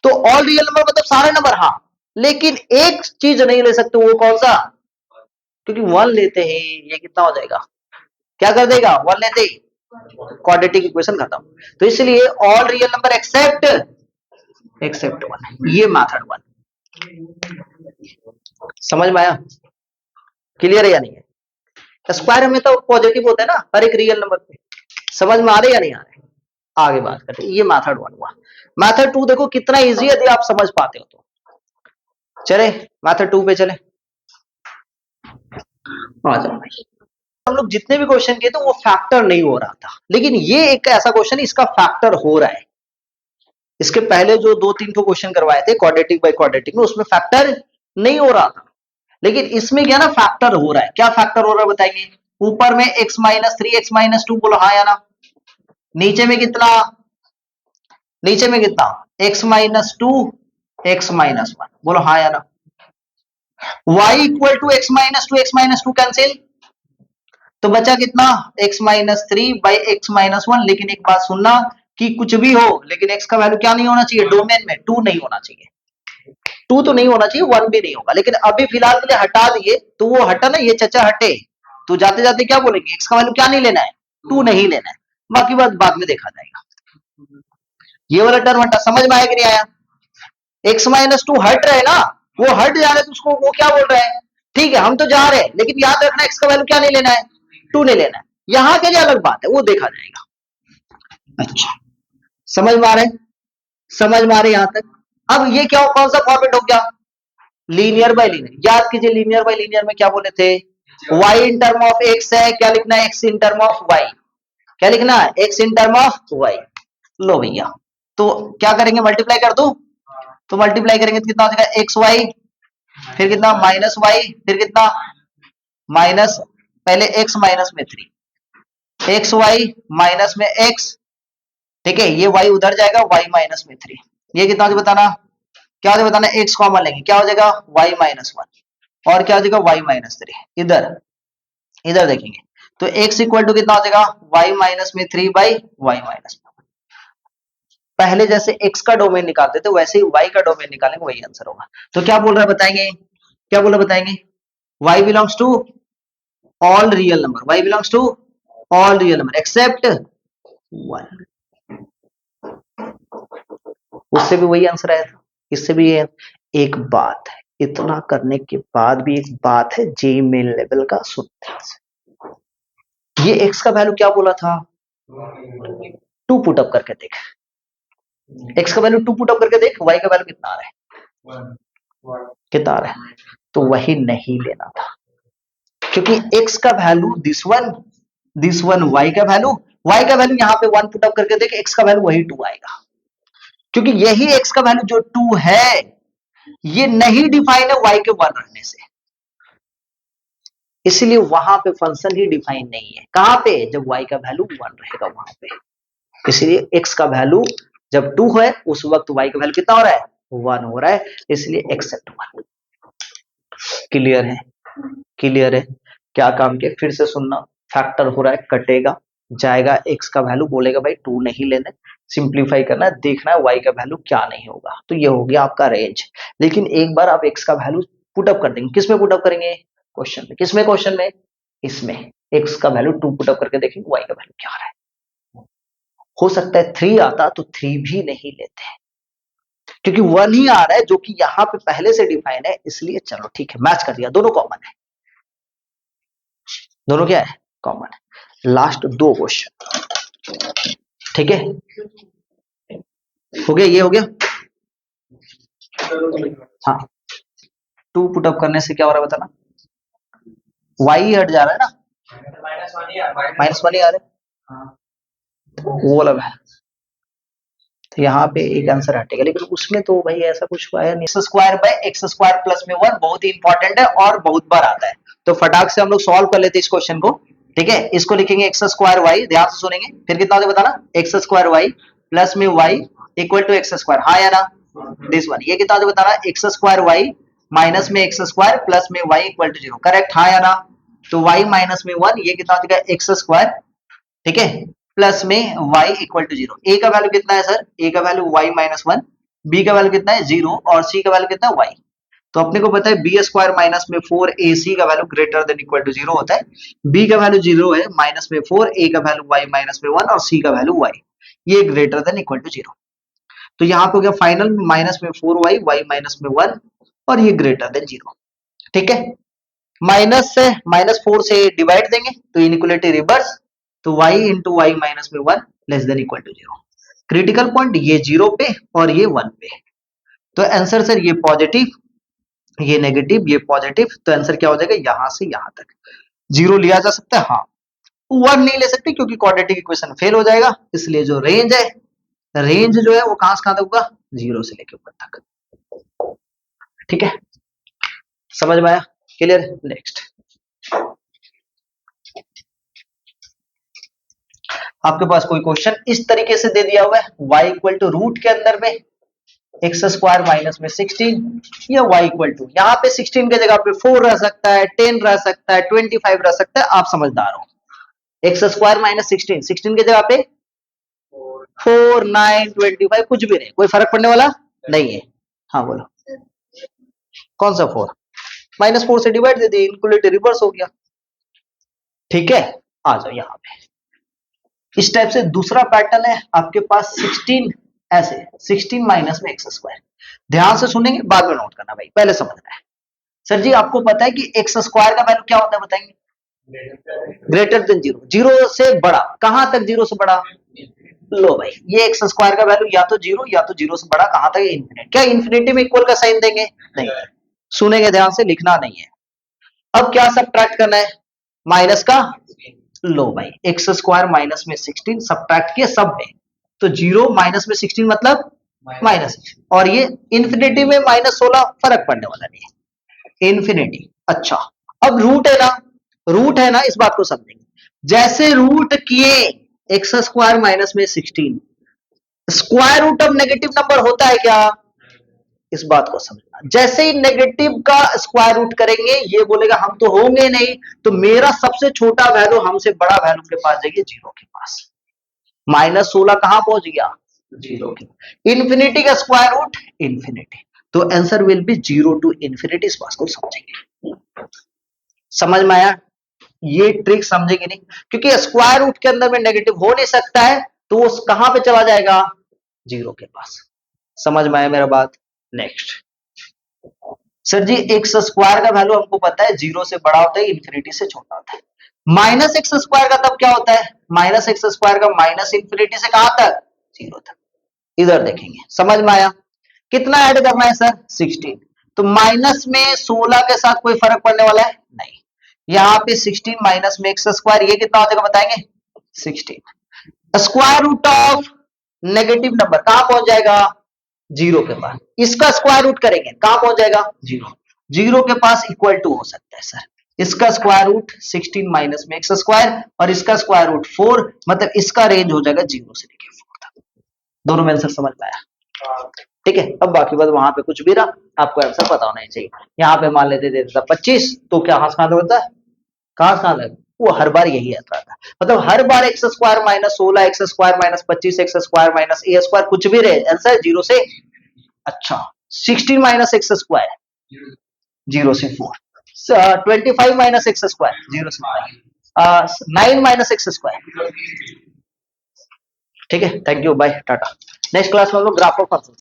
तो ऑल रियल नंबर मतलब सारे नंबर, हाँ, लेकिन एक चीज नहीं ले सकते, वो कौन सा, क्योंकि 1 लेते हैं ये कितना हो जाएगा, क्या कर देगा, 1 लेते ही क्वाड्रेटिक इक्वेशन खत्म, तो इसलिए ऑल रियल नंबर एक्सेप्ट 1, ये मेथड 1, समझ में आया, क्लियर है या नहीं है, स्क्वायर में तो पॉजिटिव होता है ना हर एक रियल नंबर पे, समझ में आ रहे या नहीं आ रहे, आगे बात करते हैं, ये मेथड 1 हुआ, मेथड 2 देखो कितना इजी है, यदि आप समझ पाते हो तो, चले मेथड 2 पे चले, आ जाओ भाई, हम लोग जितने भी क्वेश्चन किए थे वो फैक्टर नहीं हो रहा था, लेकिन ये एक ऐसा क्वेश्चन इसका फैक्टर हो रहा है, इसके पहले जो 2-3 को क्वेश्चन करवाए थे क्वाड्रेटिक बाय क्वाड्रेटिक में, उसमें फैक्टर नहीं हो रहा था, लेकिन इसमें क्या ना फैक्टर हो रहा है, क्या फैक्टर हो रहा है बताइए, ऊपर में x माइनस 3 x माइनस 2, बोलो हाँ या ना, नीचे में कितना, नीचे में कितना, x माइनस 2 x माइनस 1, बोलो हाँ या ना, y equal to x minus 2 cancel, तो बचा कितना, x minus 3 by x minus 1, लेकिन एक बात सुनना कि कुछ भी हो लेकिन x का वैल्यू क्या नहीं होना चाहिए, डोमेन में 2 नहीं होना चाहिए, 2 तो नहीं होना चाहिए, 1 भी नहीं होगा, लेकिन अभी फिलहाल के लिए हटा दिए, तो वो हटा ना, ये चचा हटे, तो जाते जाते क्या बोलेंगे, x का वैल्यू क्या नहीं लेना है, 2 नहीं लेना है, बाकी बात बाद में देखा जाएगा, ये वाला टर्म हटा, समझ में आया कि नहीं आया, x माइनस 2 हट रहे ना, वो हट जा रहे तो उसको वो क्या बोल रहे हैं, ठीक है हम तो जा रहे हैं, लेकिन याद रखना x का वैल्यू क्या नहीं लेना है, 2 नहीं लेना है, यहाँ के लिए अलग बात है, वो देखा जाएगा, अच्छा समझ में आ रहे, समझ में आ रहे यहां तक, अब ये क्या कौन सा फॉर्मेट हो गया, लीनियर बाय लीनियर, याद कीजिए लीनियर बाय लीनियर में क्या बोले थे, y in term of x है, क्या लिखना है, x in term of y, क्या लिखना है, x in term of y, लो भैया, तो क्या करेंगे, मल्टीप्लाई कर दो, तो मल्टीप्लाई करेंगे तो कितना हो जाएगा एक्स वाई, फिर कितना माइनस वाई, फिर कितना माइनस, पहले एक्स माइनस में 3, एक्स वाई माइनस में एक्स, ठीक है, ये वाई उधर जाएगा, वाई माइनस में 3, ये कितना हो जाएगा बताना, क्या हो जाएगा बताना, एक्स कॉमन लेंगे, क्या हो जाएगा वाई माइनस 1, और क्या हो जाएगा वाई माइनस 3, इधर इधर देखेंगे तो x इक्वल टू कितना हो जाएगा y माइनस में 3 बाई वाई माइनस में, पहले जैसे x का डोमेन निकालते थे वैसे ही y का डोमेन निकालेंगे, वही आंसर होगा। तो क्या बोल रहा है बताएंगे, क्या बोल रहा है बताएंगे, y belongs to all real number, y belongs to all real number except 1, उससे भी वही आंसर आया था, इससे भी ये। एक बात है, इतना करने के बाद भी एक बात है, जे मेन लेवल का सुनते, ये x का वैल्यू क्या बोला था 2 पुट अप करके देख, x का वैल्यू 2 पुट अप करके देख, y का वैल्यू कितना आ रहा है, कितना आ रहा है, तो वही नहीं लेना था, क्योंकि x का वैल्यू दिस वन y का वैल्यू यहाँ पे 1 पुट अप करके देख, x का वैल्यू वही 2 आएगा, क्योंकि यही x का वैल्यू जो 2 है ये नहीं डिफाइन है y के 1 रहने से, इसलिए वहां पे फंक्शन ही डिफाइन नहीं है, कहां पे, जब y का वैल्यू 1 रहेगा वहां पे, इसलिए x का वैल्यू जब 2 है उस वक्त y का वैल्यू कितना हो रहा है 1 हो रहा है, इसलिए एक्सेप्ट 1। क्लियर है, क्लियर है, क्या काम किया फिर से सुनना, फैक्टर हो रहा है, कटेगा जाएगा, x का वैल्यू बोलेगा भाई 2 नहीं लेना, सिंप्लीफाई करना है, देखना है y का वैल्यू क्या नहीं होगा, तो ये हो गया आपका रेंज। लेकिन एक बार आप x का वैल्यू पुट अप कर देंगे, किसमें पुट अप करेंगे क्वेश्चन में, किसमें क्वेश्चन में, इसमें x का वैल्यू 2 पुट अप करके देखेंगे y का वैल्यू क्या आ रहा है, हो सकता है 3 आता तो 3 भी नहीं लेते, क्योंकि 1 ही आ रहा है जो कि यहां पे पहले से डिफाइन है, इसलिए चलो ठीक है मैच कर दिया, दोनों कॉमन है, दोनों क्या है कॉमन है। लास्ट 2 क्वेश्चन, ठीक है, हो गया, ये हो गया, हाँ 2 पुट अप करने से क्या हो रहा है बताना, y हट जा रहा है ना, माइनस 1 ही आ रहा है, वो वाला है, तो यहाँ पे एक आंसर हटेगा, लेकिन उसमें तो भाई ऐसा कुछ आया नहीं, x square by x square plus में 1 बहुत ही इंपॉर्टेंट है और बहुत बार आता है, तो फटाक से हम लोग सॉल्व कर लेते हैं इस क्वेश्चन को, ठीक है, इसको लिखेंगे एक्स स्क्वायर वाई, ध्यान से सुनेंगे, फिर कितना होता है बताना, एक्स स्क्वायर वाई प्लस में y equal to x square, हाँ या ना, दिस वन, ये कितना होता है बताना, एक्स स्क्वायर वाई माइनस में एक्स स्क्वायर प्लस में वाई इक्वल टू 0, करेक्ट, हाँ या ना, तो वाई माइनस में 1, ये कितना होता है एक्स स्क्वायर, ठीक है, प्लस में y इक्वल टू 0, a का वैल्यू कितना है सर, a का वैल्यू y माइनस 1, b का वैल्यू कितना है 0 और c का वैल्यू कितना है y, तो अपने को पता है बी स्क्वायर माइनस में 4ac का value greater than equal to 0 होता है, b का वैल्यू 0 है, माइनस में 4, a का वैल्यू y माइनस में 1 और c का वैल्यू y, ये ग्रेटर देन इक्वल टू 0, तो यहाँ पे हो गया फाइनल माइनस में 4y, y माइनस में 1 और ये ग्रेटर देन 0, ठीक है, माइनस से माइनस 4 से डिवाइड देंगे तो इनइक्वालिटी रिवर्स, तो y इंटू वाई माइनस में 1 less than equal to 0, critical point ये 0 पे और ये 1 पे, तो आंसर सर ये पॉजिटिव, ये नेगेटिव, ये पॉजिटिव, तो आंसर क्या हो जाएगा यहां से यहां तक, 0 लिया जा सकता है, हाँ 1 नहीं ले सकते क्योंकि क्वाड्रेटिक इक्वेशन फेल हो जाएगा, इसलिए जो रेंज है, रेंज जो है वो कहां से कहां तक होगा 0 से लेके ऊपर तक, ठीक है, समझ में आया, क्लियर, नेक्स्ट आपके पास कोई क्वेश्चन इस तरीके से दे दिया हुआ है, y इक्वल टू रूट के अंदर में एक्स स्क्वायर माइनस में 16 या y इक्वल टू, यहाँ पे 16 के जगह पे 4 रह सकता है, 10 रह सकता है, 25 रह सकता है, आप समझदार हो, एक्स स्क्वायर माइनस 16, 16 के जगह पे 4, 9, 25 कुछ भी नहीं, कोई फर्क पड़ने वाला नहीं है, हाँ बोलो कौन सा 4, माइनस 4 से डिवाइड दे दिए, इनक्लूडेड रिवर्स हो गया, ठीक है, आ जाओ यहाँ पे, इस टाइप से दूसरा पैटर्न है आपके पास 16 ऐसे 16 माइनस में एक्स स्क्वायर, ध्यान से सुनेंगे बाद में नोट करना भाई, पहले समझना है, सर जी आपको पता है कि एक्स स्क्वायर का वैल्यू क्या होता है बताएंगे, ग्रेटर देन 0, 0 से बड़ा, कहां तक 0 से बड़ा, लो भाई ये एक्स स्क्वायर का वैल्यू या तो 0 या तो 0 से बड़ा, कहां तक इंफिनिटी, क्या इंफिनिटी में इक्वल का साइन देंगे, नहीं, सुनेंगे ध्यान से, लिखना नहीं है, अब क्या सब्ट्रैक्ट करना है, माइनस का, लो भाई एक्स स्क्वायर माइनस में 16 सब्ट्रैक्ट किया सब में, तो 0 माइनस में 16 मतलब माइनस, और ये इन्फिनिटी में -16 फर्क पड़ने वाला नहीं है, इन्फिनिटी। अच्छा, अब रूट है ना, रूट है ना, इस बात को समझेंगे। जैसे रूट किए एक्स स्क्वायर माइनस में 16, square root of negative number होता है क्या, इस बात को समझना। जैसे ही नेगेटिव का स्क्वायर रूट करेंगे ये बोलेगा हम तो होंगे नहीं, तो मेरा सबसे छोटा वैल्यू हमसे बड़ा वैल्यू के पास जाएगी, जीरो के पास। -16 कहां पहुंच गया, जीरो के। इन्फिनिटी का स्क्वायर रूट इन्फिनिटी, तो answer will be zero to infinity. इस बात को समझेंगे, समझ में आया? ये ट्रिक समझेंगे नहीं, क्योंकि स्क्वायर रूट के अंदर में नेगेटिव हो नहीं सकता है, तो वो कहां पे चला जाएगा, जीरो के पास। समझ में आया मेरा बात? नेक्स्ट सर जी, एक्स स्क्वायर का वैल्यू हमको पता है जीरो से बड़ा होता है, इन्फिनिटी से छोटा होता है। माइनस एक्स स्क्वायर का तब क्या होता है, माइनस एक्स स्क्वायर का माइनस इन्फिनिटी से कहां तक, जीरो तक। इधर देखेंगे, समझ में आया? कितना ऐड करना है सर, 16। तो माइनस में 16 के साथ कोई फर्क पड़ने वाला है नहीं, यहाँ पे 16 माइनस में एक्स स्क्वायर, ये कितना हो जाएगा बताएंगे, 16। Square root of negative number कहां पहुंच जाएगा, जीरो के पास। इसका स्क्वायर रूट करेंगे कहां पहुंच जाएगा, जीरो। जीरो के पास इक्वल टू हो सकता है सर, इसका स्क्वायर रूट 16 माइनस में एक्स स्क्वायर, और इसका स्क्वायर रूट 4, मतलब इसका रेंज हो जाएगा जीरो से लेकर 4 तक। दोनों में आंसर समझ में आया? ठीक है, अब बाकी बात वहां पे कुछ भी रहा, आपको आंसर पता होना ही चाहिए। यहाँ पे मान लेते थे 25, तो क्या हाथ कहां होता है, कहां लगा, वो हर बार यही आता था। मतलब हर बार x square minus 16, x square minus 25, x square minus a square, कुछ भी रहे, आंसर जीरो से। अच्छा, 16 माइनस एक्स स्क्वायर, जीरो से 4। 25 माइनस एक्स स्क्वायर, जीरो से 5। 9 माइनस एक्स स्क्वायर। ठीक है, थैंक यू, बाय, टाटा। नेक्स्ट क्लास में हम लोग ग्राफ ऑफ फंक्शन